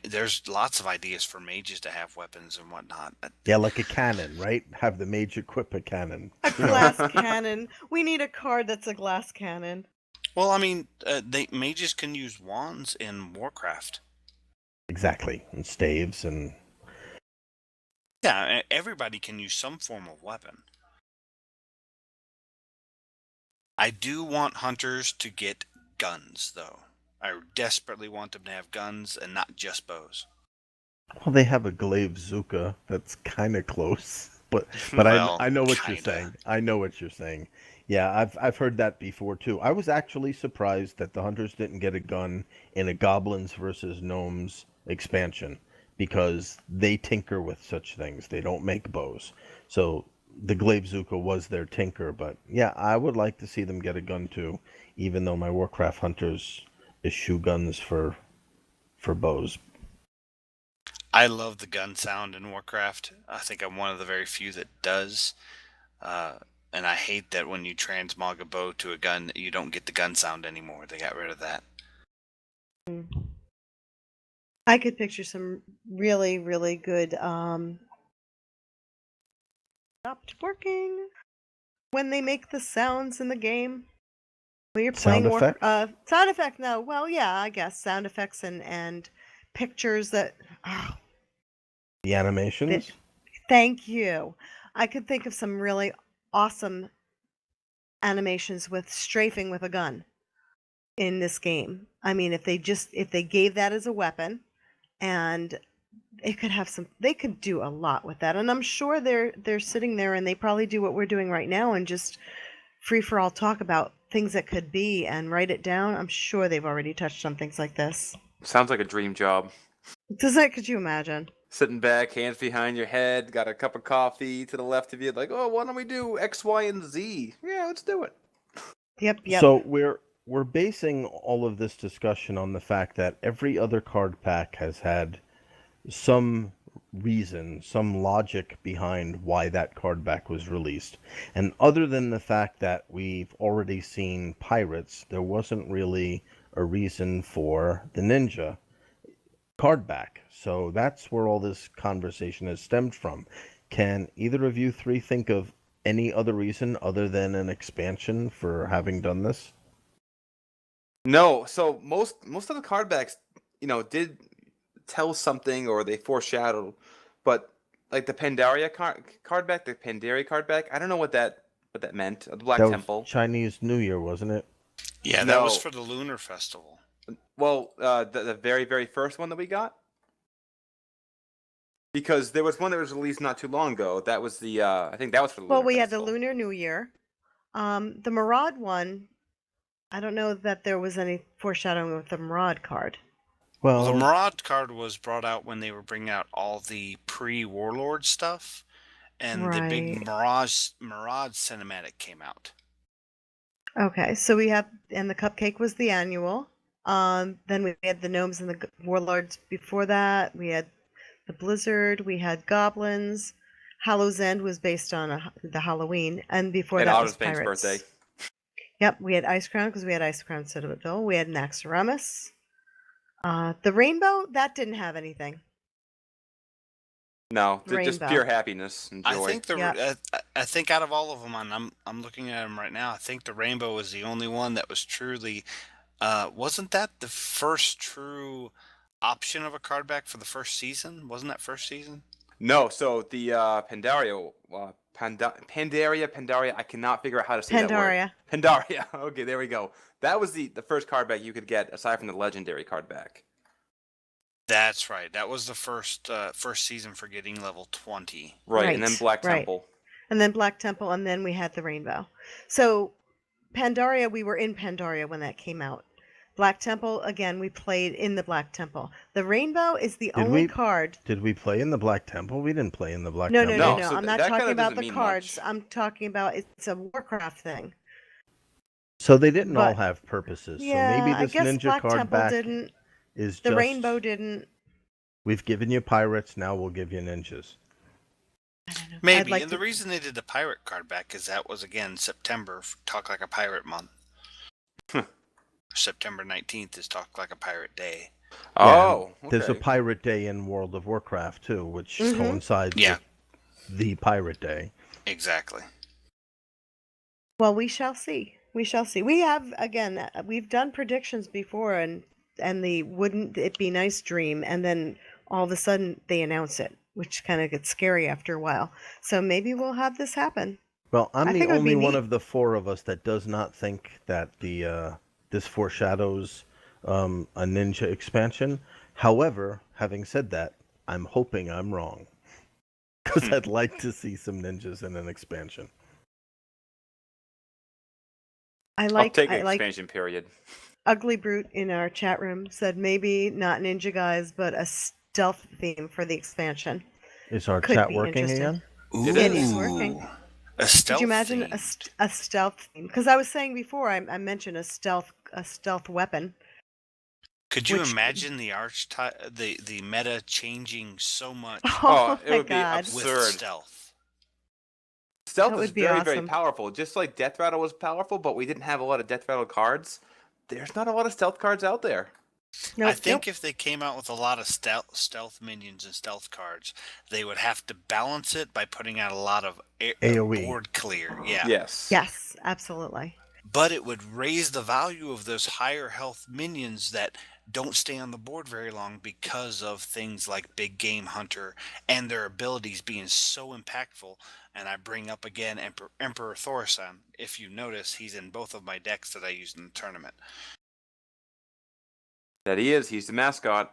there's lots of ideas for mages to have weapons and whatnot. Yeah, like a cannon, right? Have the mage equip a cannon. A glass cannon. We need a card that's a glass cannon. Well, I mean, mages can use wands in Warcraft. Exactly, and staves and Yeah, everybody can use some form of weapon. I do want hunters to get guns, though. I desperately want them to have guns and not just bows. well, they have a glaive Zuka that's kind of close, but Well, I know what you're kinda. saying. I know what you're saying. Yeah, I've heard that before too. I was actually surprised that the hunters didn't get a gun in a goblins versus gnomes expansion because they tinker with such things. They don't make bows, so the glaive Zuka was their tinker. But yeah, I would like to see them get a gun too, even though my Warcraft hunters eschew guns for bows. I love the gun sound in Warcraft. I think I'm one of the very few that does. And I hate that when you transmog a bow to a gun, you don't get the gun sound anymore. They got rid of that. I could picture some really, really good stopped working when they make the sounds in the game. When you're playing Sound effects? sound effect, no. Well, yeah, I guess sound effects and pictures that The animations. thank you. I could think of some really awesome animations with strafing with a gun in this game. I mean, if they gave that as a weapon, and they could do a lot with that. And I'm sure they're sitting there and they probably do what we're doing right now and just free for all talk about things that could be and write it down. I'm sure they've already touched on things like this. Sounds like a dream job. Could you imagine? Sitting back, hands behind your head, got a cup of coffee to the left of you, like, oh, why don't we do X, Y, and Z? Yeah, let's do it. Yep. So we're basing all of this discussion on the fact that every other card pack has had some reason, some logic behind why that card back was released. And other than the fact that we've already seen Pirates, there wasn't really a reason for the Ninja card back. So that's where all this conversation has stemmed from. Can either of you three think of any other reason other than an expansion for having done this? No, so most of the card backs, did tell something or they foreshadowed, but like the Pandaria card back, the Pandaria card back, I don't know what that meant. The Black That Temple. was Chinese New Year, wasn't it? Yeah, that was No. for the Lunar Festival. Well, the very, very first one that we got? Because there was one that was released not too long ago. That was the, I think that was for the Lunar Well, we had the Festival. Lunar New Year. The Maraud one, I don't know that there was any foreshadowing with the Maraud card. Well, the Well, Maraud card was brought out when they were bringing out all the pre-Warlord stuff, and the big Mirage cinematic came out. Okay, so we have, and the Cupcake was the annual. Then we had the Gnomes and the Warlords before that. We had the Blizzard. We had Goblins. Hallow's End was based on the Halloween, and before And that was Otter's Bank's Pirates. birthday. Yep, we had Ice Crown because we had Ice Crown Citadel. We had Naxxramas. The Rainbow, that didn't have anything. No, just Rainbow. pure happiness and joy. I think Yeah. I think out of all of them, and I'm looking at them right now. I think the Rainbow was the only one that was truly. Wasn't that the first true option of a card back for the first season? Wasn't that first season? No, so the Pandaria, Pandaria, I cannot figure out how to say that word. Pandaria. Okay, there we go. That was the first card back you could get aside from the legendary card back. That's right. That was the first season for getting level 20. Right, and then Right, Black right. Temple. And then Black Temple, and then we had the Rainbow. So Pandaria, we were in Pandaria when that came out. Black Temple, again, we played in the Black Temple. The Rainbow is the Did only we- card. Did we play in the Black Temple? We didn't play in the Black No, Temple. no, no, No, no. so I'm not that talking kinda about doesn't the mean cards. much. I'm talking about it's a Warcraft thing. So they didn't all But- have purposes. Yeah, so maybe I this guess ninja Black card Temple back didn't. is The just Rainbow didn't. we've given you pirates, now we'll give you ninjas. I don't know. I'd Maybe. like And the to- reason they did the pirate card back is that was, again, September, Talk Like a Pirate month. September 19th is Talk Like a Pirate Day. Oh, There's a okay. pirate day in World of Warcraft too, which Mhm. coincides Yeah. with the pirate day. Exactly. Well, we shall see. We shall see. We have again. We've done predictions before, and the wouldn't it be nice dream, and then all of a sudden they announce it, which kind of gets scary after a while. So maybe we'll have this happen. Well, I'm I the think it would be only one neat. of the four of us that does not think that the this foreshadows a ninja expansion. However, having said that, I'm hoping I'm wrong because I'd like to see some ninjas in an expansion. I I'll like. take I an like. expansion period. Ugly Brute in our chat room said maybe not ninja guys, but a stealth theme for the expansion. Is our Could chat be working interesting. again? It It is. is working. A stealth Could you imagine themed. a stealth theme? Because I was saying before, I mentioned a stealth weapon. Could you which- imagine the the meta changing so much Oh, it my would be God. with absurd. stealth? Stealth That is would be very, very awesome. powerful. Just like Death Rattle was powerful, but we didn't have a lot of Death Rattle cards. There's not a lot of stealth cards out there. Nope, I think nope. if they came out with a lot of stealth minions and stealth cards, they would have to balance it by putting out a lot of AoE. board clear. Yeah. Yes. Yes, absolutely. But it would raise the value of those higher health minions that don't stay on the board very long because of things like Big Game Hunter and their abilities being so impactful. And I bring up again Emperor Thorsan. If you notice, he's in both of my decks that I used in the tournament. That he is. He's the mascot.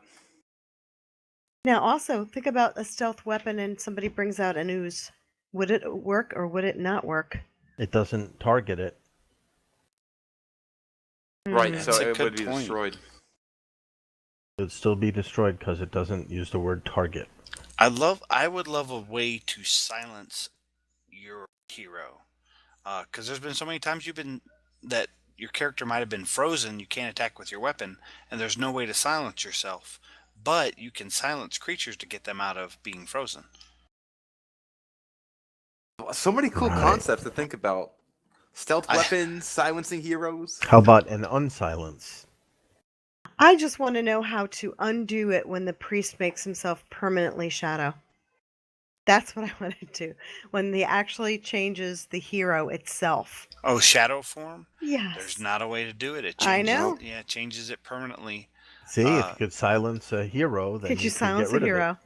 Now, also think about a stealth weapon, and somebody brings out an ooze. Would it work or would it not work? It doesn't target it. Right, Hmm. so That's a it good would be point. destroyed. It would still be destroyed because it doesn't use the word target. I would love a way to silence your hero, because there's been so many times that your character might have been frozen. You can't attack with your weapon, and there's no way to silence yourself. But you can silence creatures to get them out of being frozen. So many cool Right. concepts to think about. Stealth I- weapons, silencing heroes. How about an unsilence? I just want to know how to undo it when the priest makes himself permanently shadow. That's what I want to do. When he actually changes the hero itself. Oh, shadow form? Yes. There's not a way to do it. It I changes, know. Yeah, it changes it permanently. See, if Uh, you could silence a hero, then Could you could silence get rid a of it. hero?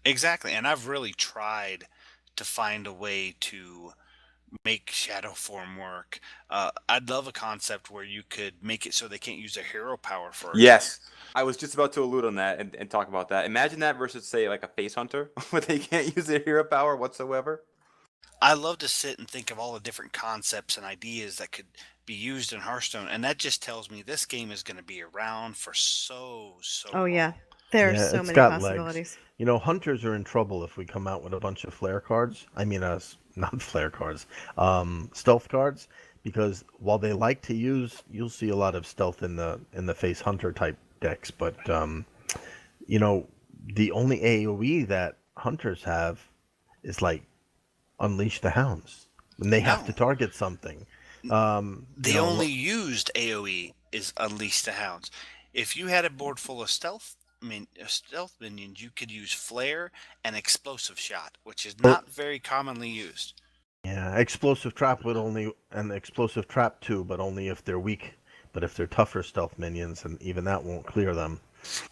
Exactly, and I've really tried to find a way to make shadow form work. I'd love a concept where you could make it so they can't use their hero power for a Yes. I was just about to allude on that and talk about that. Imagine that versus, say, like a face hunter, where they can't use their hero power whatsoever. I love to sit and think of all the different concepts and ideas that could be used in Hearthstone, and that just tells me this game is going to be around for so Oh, long. yeah. There are Yeah, so it's many got legs. possibilities. You know, hunters are in trouble if we come out with a bunch of flare cards. I mean, not flare cards, stealth cards, because while they like to use, you'll see a lot of stealth in the face hunter type decks, but you know, the only AoE that hunters have is like Unleash the Hounds, and they have to No. target something. The you know, only used AoE is Unleash the Hounds. If you had a board full of stealth minions, you could use Flare and Explosive Shot, which is not very commonly used. Yeah, explosive trap would only, and explosive trap too, but only if they're weak. But if they're tougher stealth minions, and even that won't clear them.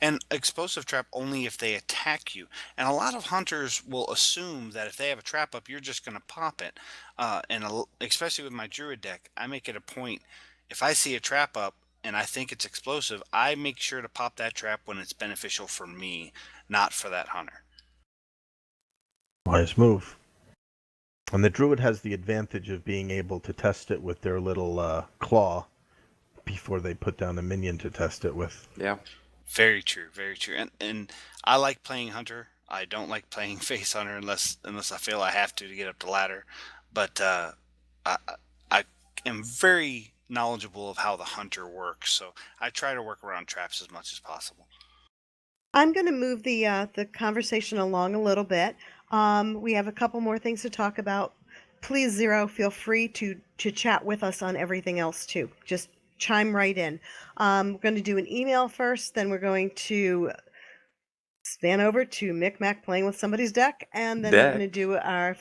And Explosive Trap only if they attack you. And a lot of hunters will assume that if they have a trap up, you're just going to pop it. Especially with my Druid deck, I make it a point, if I see a trap up and I think it's explosive, I make sure to pop that trap when it's beneficial for me, not for that hunter. Wise move. And the druid has the advantage of being able to test it with their little claw before they put down a minion to test it with. Yeah. Very true, very true. And I like playing hunter. I don't like playing face hunter unless I feel I have to get up the ladder. But I I am very knowledgeable of how the hunter works, so I try to work around traps as much as possible. I'm going to move the conversation along a little bit. We have a couple more things to talk about. Please, Zero, feel free to chat with us on everything else too. Just chime right in. We're going to do an email first, then we're going to span over to Micmac playing with somebody's deck, and then we're going to do our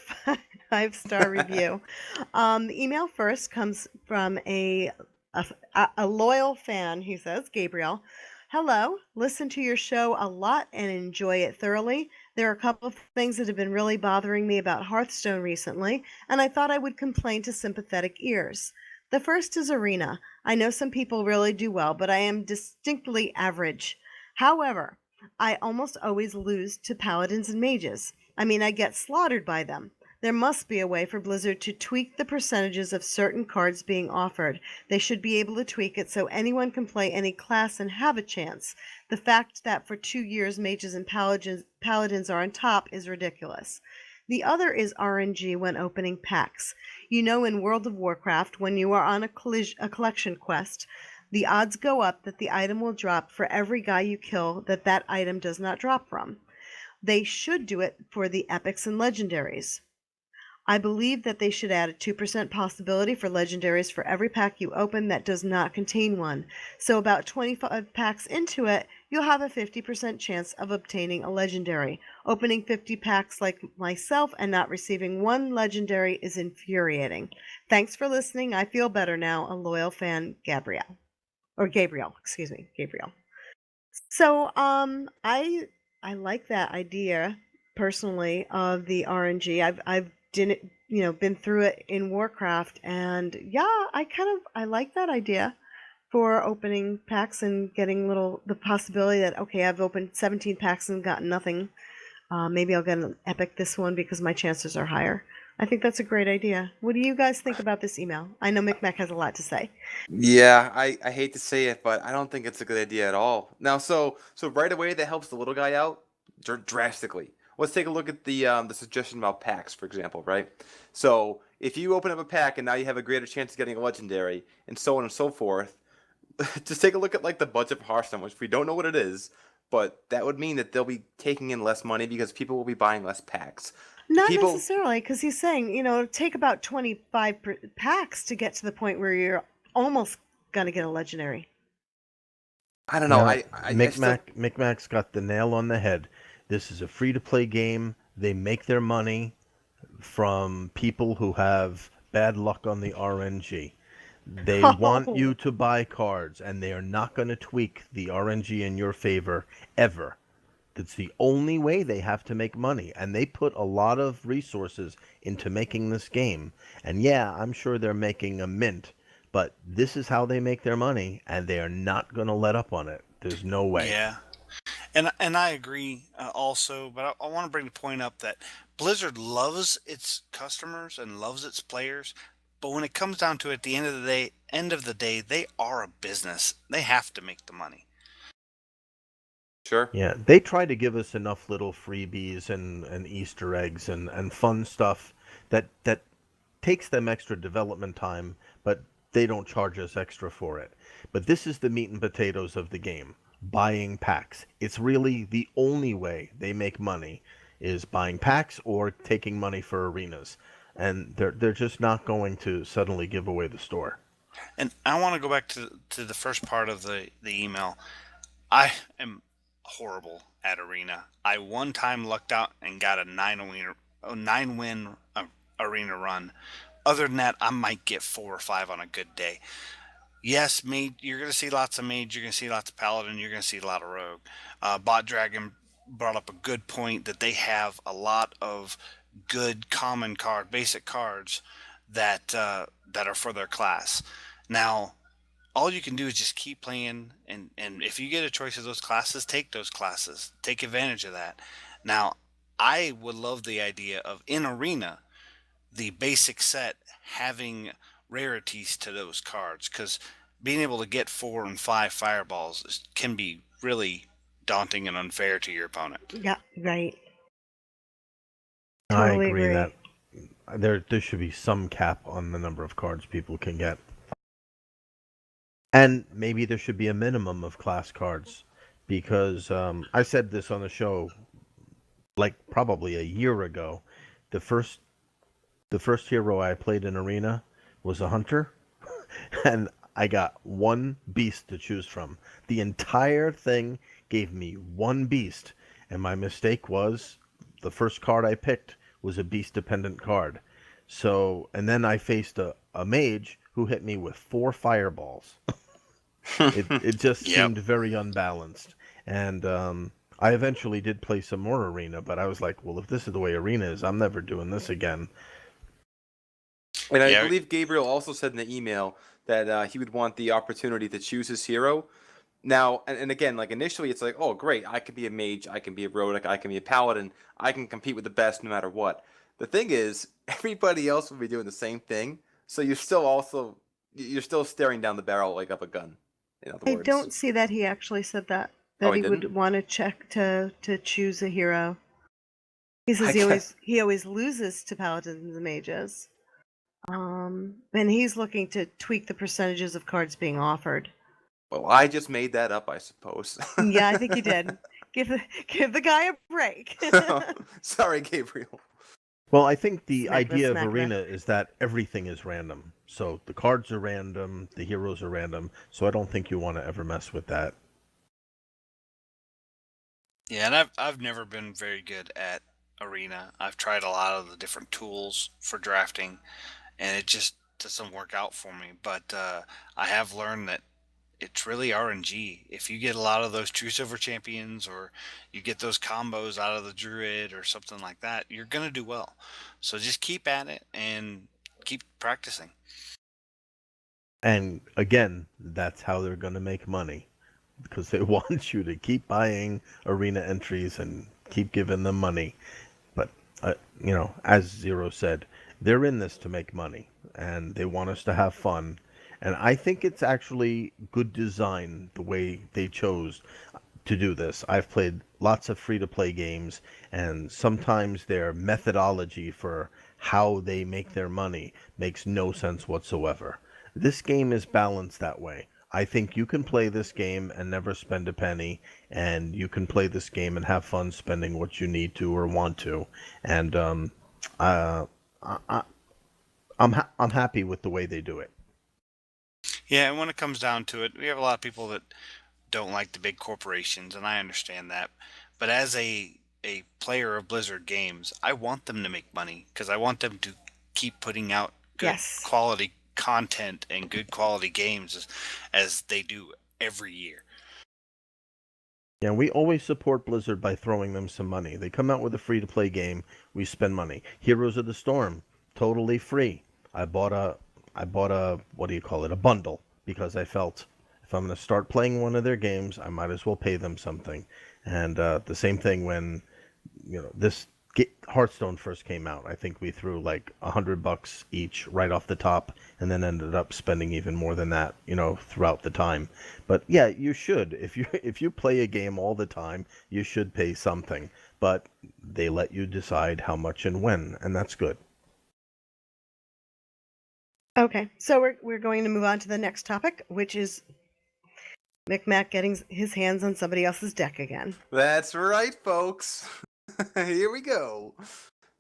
5-star review. The email first comes from a loyal fan. He says, Gabriel. Hello, listen to your show a lot and enjoy it thoroughly. There are a couple of things that have been really bothering me about Hearthstone recently, and I thought I would complain to sympathetic ears. The first is Arena. I know some people really do well, but I am distinctly average. However, I almost always lose to Paladins and Mages. I mean, I get slaughtered by them. There must be a way for Blizzard to tweak the percentages of certain cards being offered. They should be able to tweak it so anyone can play any class and have a chance. The fact that for 2 years Mages and Paladins are on top is ridiculous. The other is RNG when opening packs. You know, in World of Warcraft, when you are on a collection quest, the odds go up that the item will drop for every guy you kill that item does not drop from. They should do it for the epics and legendaries. I believe that they should add a 2% possibility for legendaries for every pack you open that does not contain one. So about 25 packs into it, you'll have a 50% chance of obtaining a legendary. Opening 50 packs like myself and not receiving one legendary is infuriating. Thanks for listening. I feel better now. A loyal fan, Gabriel. Excuse me, Gabriel. So, I like that idea personally of the RNG. I've been through it in Warcraft, and yeah, I like that idea for opening packs and getting the possibility that, okay, I've opened 17 packs and gotten nothing. Maybe I'll get an epic this one because my chances are higher. I think that's a great idea. What do you guys think about this email? I know Micmac has a lot to say. Yeah, I hate to say it, but I don't think it's a good idea at all. Now, so right away that helps the little guy out drastically. Let's take a look at the suggestion about packs, for example, right? So if you open up a pack and now you have a greater chance of getting a legendary, and so on and so forth, just take a look at like the budget for Hearthstone, which we don't know what it is, but that would mean that they'll be taking in less money because people will be buying less packs. Not People, necessarily, because he's saying, take about 25 packs to get to the point where you're almost going to get a legendary. I don't know. Now, I still, Micmac's got the nail on the head. This is a free-to-play game. They make their money from people who have bad luck on the RNG. They want you to buy cards, and they are not going to tweak the RNG in your favor ever. That's the only way they have to make money, and they put a lot of resources into making this game. And yeah, I'm sure they're making a mint, but this is how they make their money, and they are not going to let up on it. There's no way. Yeah. And I agree also, but I want to bring the point up that Blizzard loves its customers and loves its players, but when it comes down to it, at the end of the day, they are a business. They have to make the money. sure. Yeah, they try to give us enough little freebies and Easter eggs and fun stuff that takes them extra development time, but they don't charge us extra for it. But this is the meat and potatoes of the game. Buying packs. It's really the only way they make money is buying packs or taking money for arenas. And they're just not going to suddenly give away the store. And I want to go back to the first part of the email. I am horrible at arena. I one time lucked out and got a 9-win arena run. Other than that, I might get 4 or 5 on a good day. Yes, mage, you're going to see lots of mage, you're going to see lots of paladin, you're going to see a lot of rogue. Bot Dragon brought up a good point that they have a lot of good common basic cards that are for their class. Now, all you can do is just keep playing, and if you get a choice of those classes, take those classes. Take advantage of that. Now, I would love the idea of, in Arena, the basic set having rarities to those cards, because being able to get 4 and 5 fireballs can be really daunting and unfair to your opponent. Yeah, right. I Totally agree agree. that there should be some cap on the number of cards people can get. And maybe there should be a minimum of class cards, because I said this on the show like probably a year ago. The first hero I played in Arena was a hunter, and I got one beast to choose from. The entire thing gave me one beast, and my mistake was the first card I picked was a beast dependent card. So, and then I faced a mage who hit me with 4 fireballs. It just Yep. seemed very unbalanced. And I eventually did play some more Arena, but I was like, well, if this is the way Arena is, I'm never doing this again. And I Yeah. believe Gabriel also said in the email that he would want the opportunity to choose his hero. Now, and again, like initially, it's like, oh, great, I can be a mage, I can be a rogue, I can be a paladin, I can compete with the best no matter what. The thing is, everybody else will be doing the same thing, so you're still staring down the barrel like of a gun. In other I words, don't see that he actually said that. Oh, That he he would didn't? want to check to choose a hero. He says I he guess- always loses to paladins and mages. And he's looking to tweak the percentages of cards being offered. Well, I just made that up, I suppose. Yeah, I think he did. Give the guy a break. Sorry, Gabriel. Well, I think the Smack the idea of smack the- Arena is that everything is random. So the cards are random, the heroes are random. So I don't think you want to ever mess with that. Yeah, and I've never been very good at Arena. I've tried a lot of the different tools for drafting, and it just doesn't work out for me. But I have learned that it's really RNG. If you get a lot of those True Silver champions, or you get those combos out of the Druid or something like that, you're gonna do well. So just keep at it and keep practicing. And again, that's how they're going to make money, because they want you to keep buying Arena entries and keep giving them money. But, as Zero said, they're in this to make money, and they want us to have fun. And I think it's actually good design the way they chose to do this. I've played lots of free-to-play games, and sometimes their methodology for how they make their money makes no sense whatsoever. This game is balanced that way. I think you can play this game and never spend a penny, and you can play this game and have fun spending what you need to or want to. And I'm happy with the way they do it. Yeah, and when it comes down to it, we have a lot of people that don't like the big corporations, and I understand that. But as a player of Blizzard games, I want them to make money because I want them to keep putting out good Yes. quality content and good quality games as they do every year. Yeah, we always support Blizzard by throwing them some money. They come out with a free-to-play game, we spend money. Heroes of the Storm, totally free. I bought a what do you call it, a bundle, because I felt if I'm going to start playing one of their games, I might as well pay them something. And the same thing when Hearthstone first came out. I think we threw like $100 each right off the top, and then ended up spending even more than that, throughout the time. But yeah, you should. If you play a game all the time, you should pay something. But they let you decide how much and when, and that's good. Okay, so we're going to move on to the next topic, which is Micmac getting his hands on somebody else's deck again. That's right, folks. Here we go.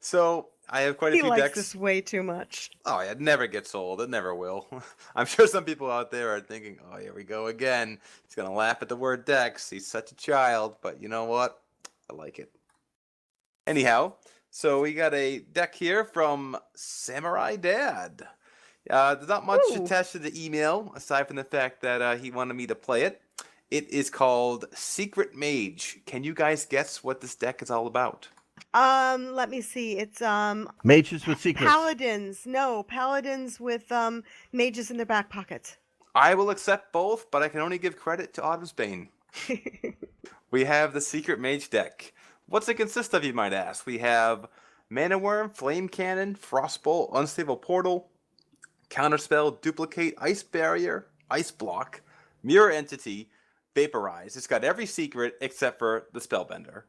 So I have quite a He few likes decks. this way too much. Oh, yeah, it never gets old. It never will. I'm sure some people out there are thinking, oh, here we go again. He's going to laugh at the word decks. He's such a child. But you know what? I like it. Anyhow, so we got a deck here from Samurai Dad. There's not much Ooh. attached to the email, aside from the fact that he wanted me to play it. It is called Secret Mage. Can you guys guess what this deck is all about? Let me see. It's Mages with secrets. paladins. No, paladins with mages in their back pockets. I will accept both, but I can only give credit to Autumn's Bane. We have the Secret Mage deck. What's it consist of, you might ask? We have Mana Worm, Flame Cannon, Frostbolt, Unstable Portal, Counterspell, Duplicate, Ice Barrier, Ice Block, Mirror Entity, Vaporize. It's got every secret except for the Spellbender.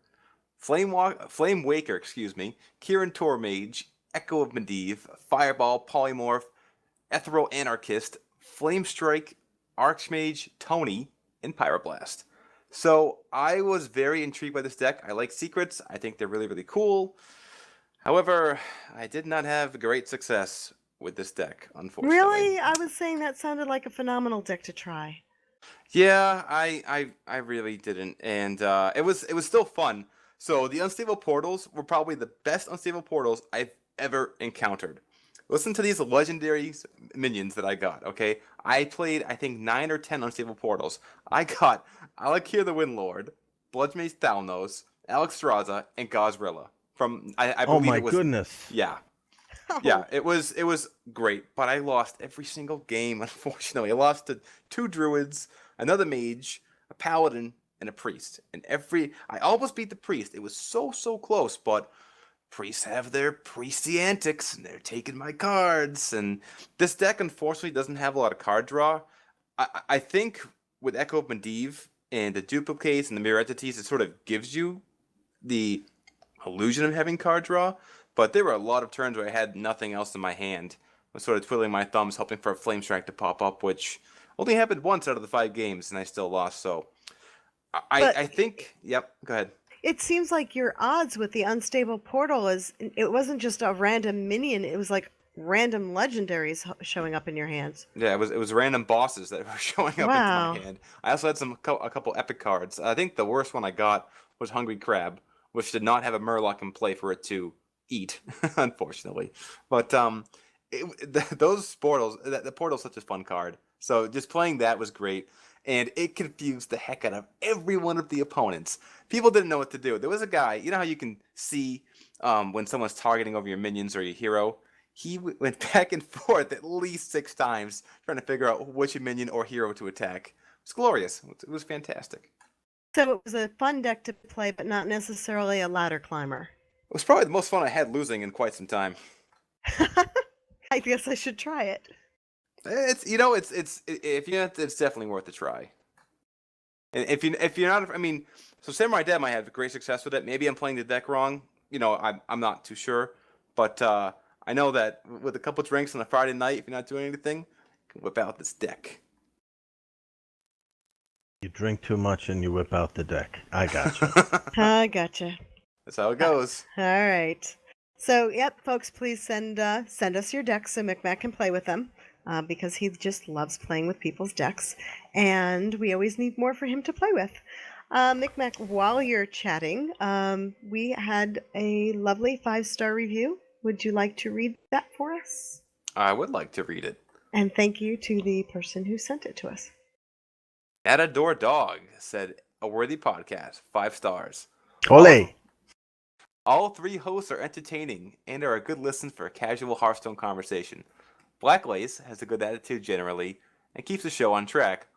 Flame Waker, Kirin Tormage, Echo of Medivh, Fireball, Polymorph, Ethereal Anarchist, Flame Strike, Archmage, Tony, and Pyroblast. So I was very intrigued by this deck. I like secrets. I think they're really, really cool. However, I did not have great success with this deck, unfortunately. Really? I was saying that sounded like a phenomenal deck to try. Yeah, I really didn't, and it was still fun. So the Unstable Portals were probably the best Unstable Portals I've ever encountered. Listen to these legendary minions that I got, okay? I played, I think, 9 or 10 Unstable Portals. I got Alakir the Windlord, Bludgeonmace Thalnos, Alexstrasza, and Gozrilla. From, I Oh believe my it was... goodness. Yeah. Oh. Yeah, it was great, but I lost every single game, unfortunately. I lost to 2 Druids, another Mage, a Paladin, and a Priest. And I almost beat the Priest. It was so close, but priests have their priesty antics, and they're taking my cards. And this deck, unfortunately, doesn't have a lot of card draw. I think with Echo of Medivh and the duplicates and the mirror entities, it sort of gives you the illusion of having card draw. But there were a lot of turns where I had nothing else in my hand. I was sort of twiddling my thumbs, hoping for a Flame Strike to pop up, which only happened once out of the 5 games, and I still lost. So I think, yep, go ahead. It seems like your odds with the Unstable Portal it wasn't just a random minion, it was like random legendaries showing up in your hands. Yeah, it was random bosses that were showing up Wow. into my hand. I also had a couple epic cards. I think the worst one I got was Hungry Crab, which did not have a Murloc in play for it to eat, unfortunately. But those portals, the portal's such a fun card. So just playing that was great, and it confused the heck out of every one of the opponents. People didn't know what to do. There was a guy, you know how you can see when someone's targeting over your minions or your hero? He went back and forth at least 6 times trying to figure out which minion or hero to attack. It's glorious. It was fantastic. So it was a fun deck to play, but not necessarily a ladder climber. It was probably the most fun I had losing in quite some time. I guess I should try it. It's definitely worth a try. And if you're not, I mean, so Samurai Dad might have great success with it. Maybe I'm playing the deck wrong. You know, I'm not too sure, but I know that with a couple drinks on a Friday night, if you're not doing anything, you can whip out this deck. You drink too much and you whip out the deck. I gotcha. I gotcha. That's how it goes. All right. So, yep, folks, please send us your decks so Micmac can play with them, because he just loves playing with people's decks, and we always need more for him to play with. Micmac, while you're chatting, we had a lovely 5-star review. Would you like to read that for us? I would like to read it. And thank you to the person who sent it to us. Atador Dog said, "A worthy podcast, 5 stars. Ole! All 3 hosts are entertaining and are a good listen for a casual Hearthstone conversation. Blacklace has a good attitude generally and keeps the show on track.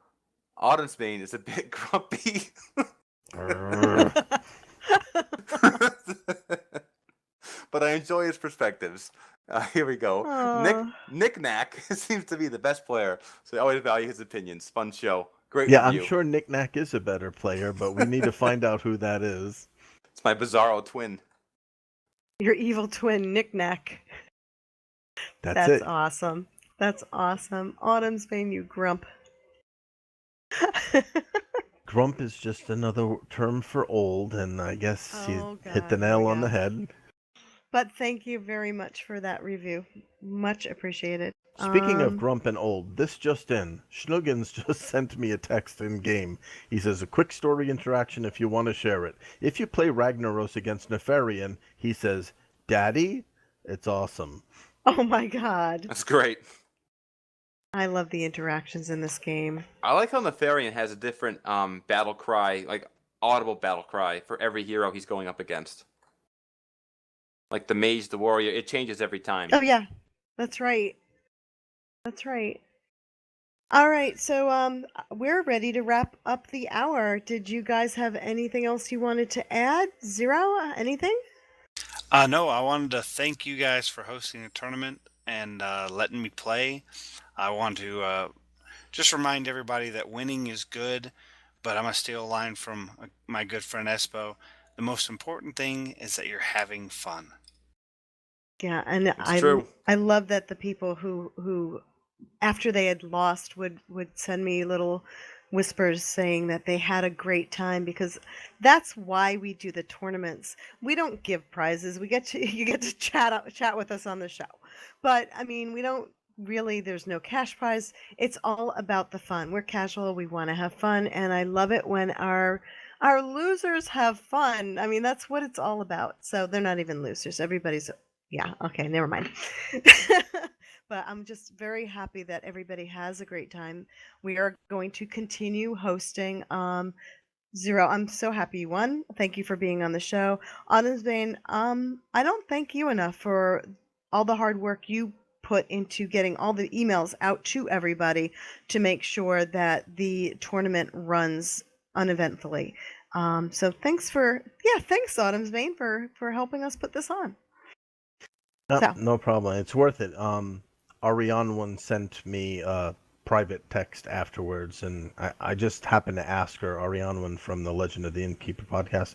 Autumnsbane is a bit grumpy." But I enjoy his perspectives. Here we go. Aw. Nick Knack seems to be the best player, so I always value his opinions. Fun show. Great Yeah, review. I'm sure Nick Knack is a better player, but we need to find out who that is. It's my Bizarro twin. Your evil twin, Knick-Knack. That's it. Awesome. That's awesome. Autumnsbane, you grump. Grump is just another term for old, and I guess Oh, you hit the God, nail here we on the go. head. But thank you very much for that review. Much appreciated. Speaking of Grump and old, this just in. Schnuggins just sent me a text in game. He says, a quick story interaction if you want to share it. If you play Ragnaros against Nefarian, he says, Daddy, it's awesome. Oh my God. That's great. I love the interactions in this game. I like how Nefarian has a different battle cry, like audible battle cry for every hero he's going up against. Like the mage, the warrior, it changes every time. Oh yeah, that's right. That's right. All right, so we're ready to wrap up the hour. Did you guys have anything else you wanted to add? Zero? Anything? No, I wanted to thank you guys for hosting the tournament and letting me play. I want to just remind everybody that winning is good, but I'm going to steal a line from my good friend Espo. The most important thing is that you're having fun. Yeah, and It's true. I love that the people who after they had lost would send me little whispers saying that they had a great time, because that's why we do the tournaments. We don't give prizes. We get to you get to chat with us on the show. But I mean, we don't really, there's no cash prize. It's all about the fun. We're casual, we want to have fun, and I love it when our losers have fun. I mean, that's what it's all about. So they're not even losers. Everybody's, yeah, okay, never mind. But I'm just very happy that everybody has a great time. We are going to continue hosting. Zero, I'm so happy you won. Thank you for being on the show. Autumn's Bane, I don't thank you enough for all the hard work you put into getting all the emails out to everybody to make sure that the tournament runs uneventfully. So thanks Autumn's Bane for helping us put this on. No, So. no problem. It's worth it. Ariane one sent me a private text afterwards, and I just happened to ask her, Ariane one from the Legend of the Innkeeper podcast.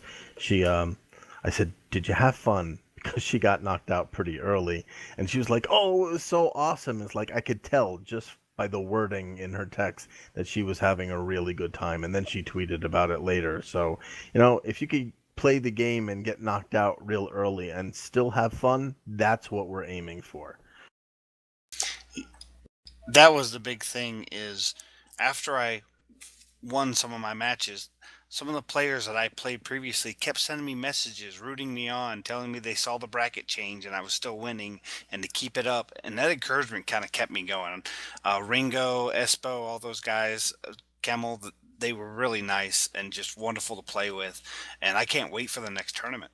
I said, "Did you have fun?" Because she got knocked out pretty early, and she was like, "Oh, it was so awesome." It's like I could tell just by the wording in her text that she was having a really good time, and then she tweeted about it later. So, if you could play the game and get knocked out real early and still have fun, that's what we're aiming for. That was the big thing, is after I won some of my matches, some of the players that I played previously kept sending me messages, rooting me on, telling me they saw the bracket change and I was still winning and to keep it up. And that encouragement kind of kept me going. Ringo, Espo, all those guys, Kemmel, they were really nice and just wonderful to play with. And I can't wait for the next tournament.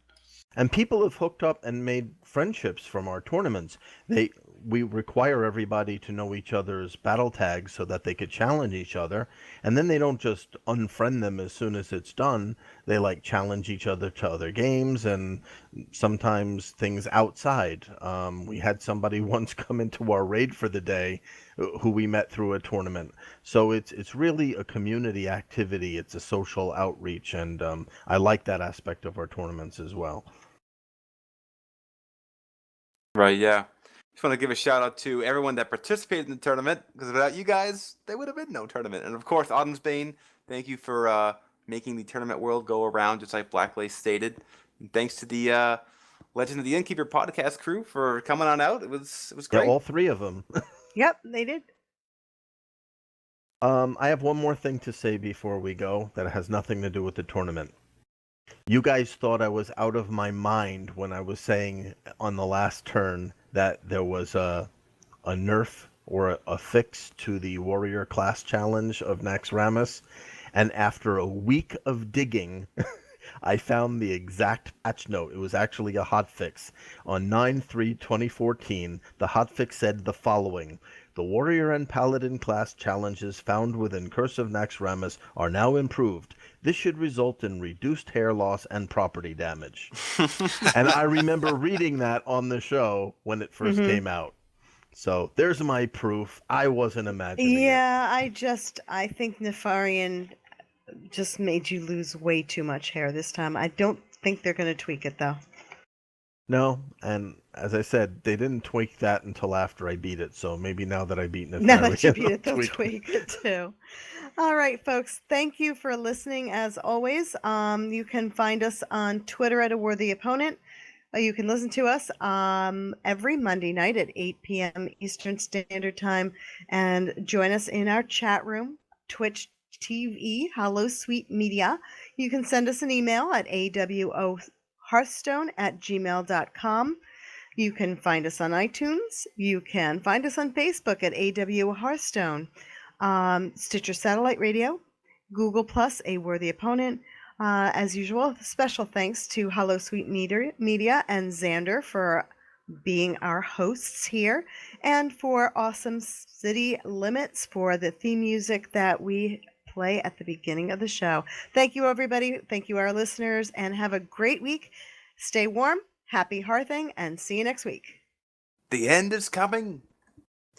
And people have hooked up and made friendships from our tournaments. We require everybody to know each other's battle tags so that they could challenge each other, and then they don't just unfriend them as soon as it's done. They challenge each other to other games and sometimes things outside. We had somebody once come into our raid for the day who we met through a tournament. So it's really a community activity. It's a social outreach, and I like that aspect of our tournaments as well. Right, yeah. Just want to give a shout out to everyone that participated in the tournament, because without you guys, there would have been no tournament. And of course, Autumn's Bane, thank you for making the tournament world go around, just like Blacklace stated. And thanks to the Legend of the Innkeeper podcast crew for coming on out. It was great. Yeah, all three of them. Yep, they did. I have one more thing to say before we go that has nothing to do with the tournament. You guys thought I was out of my mind when I was saying on the last turn that there was a nerf or a fix to the warrior class challenge of Naxxramas, and after a week of digging, I found the exact patch note. It was actually a hotfix. On 9/3/2014, the hotfix said the following: the warrior and paladin class challenges found within Curse of Naxxramas are now improved. This should result in reduced hair loss and property damage. And I remember reading that on the show when it 1st came out. So there's my proof. I wasn't imagining it. Yeah, I think Nefarian just made you lose way too much hair this time. I don't think they're going to tweak it, though. No, and as I said, they didn't tweak that until after I beat it, so maybe now that I beat Nefarian, Now that you beat it, they'll they'll tweak it, too. All right, folks, thank you for listening, as always. You can find us on Twitter at A Worthy Opponent. You can listen to us every Monday night at 8 p.m. Eastern Standard Time, and join us in our chat room, Twitch TV, Hollow Sweet Media. You can send us an email at awohearthstone@gmail.com. You can find us on iTunes. You can find us on Facebook at AW Hearthstone, Stitcher Satellite Radio, Google Plus, A Worthy Opponent. As usual, special thanks to Hollow Sweet Media and Xander for being our hosts here, and for Awesome City Limits for the theme music that we play at the beginning of the show. Thank you, everybody. Thank you, our listeners, and have a great week. Stay warm, happy hearthing, and see you next week. The end is coming.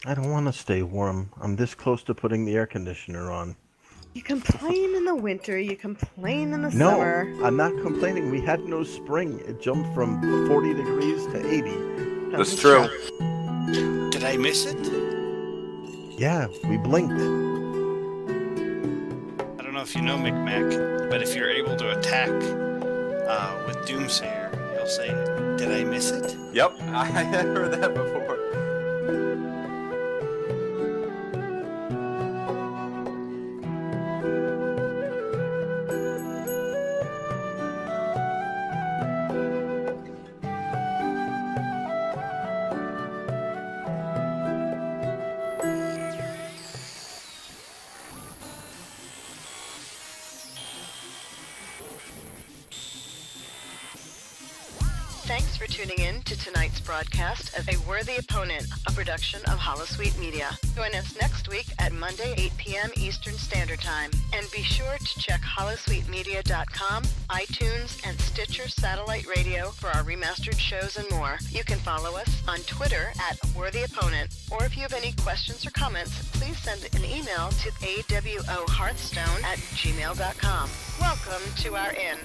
I don't want to stay warm. I'm this close to putting the air conditioner on. You complain in the winter, you complain in the No, summer. I'm not complaining. We had no spring. It jumped from 40 degrees to 80. That's Doesn't true. show. Did I miss it? Yeah, we blinked. I don't know if you know Micmac, but if you're able to attack with Doomsayer, he'll say, "Did I miss it?" Yep, I have heard that before. Thanks for tuning in to tonight's broadcast of A Worthy Opponent, a production of Holosuite Media. Join us next week at Monday, 8 p.m. Eastern Standard Time. And be sure to check holosuitemedia.com, iTunes, and Stitcher Satellite Radio for our remastered shows and more. You can follow us on Twitter at Worthy Opponent, or if you have any questions or comments, please send an email to awohearthstone@gmail.com. Welcome to our inn.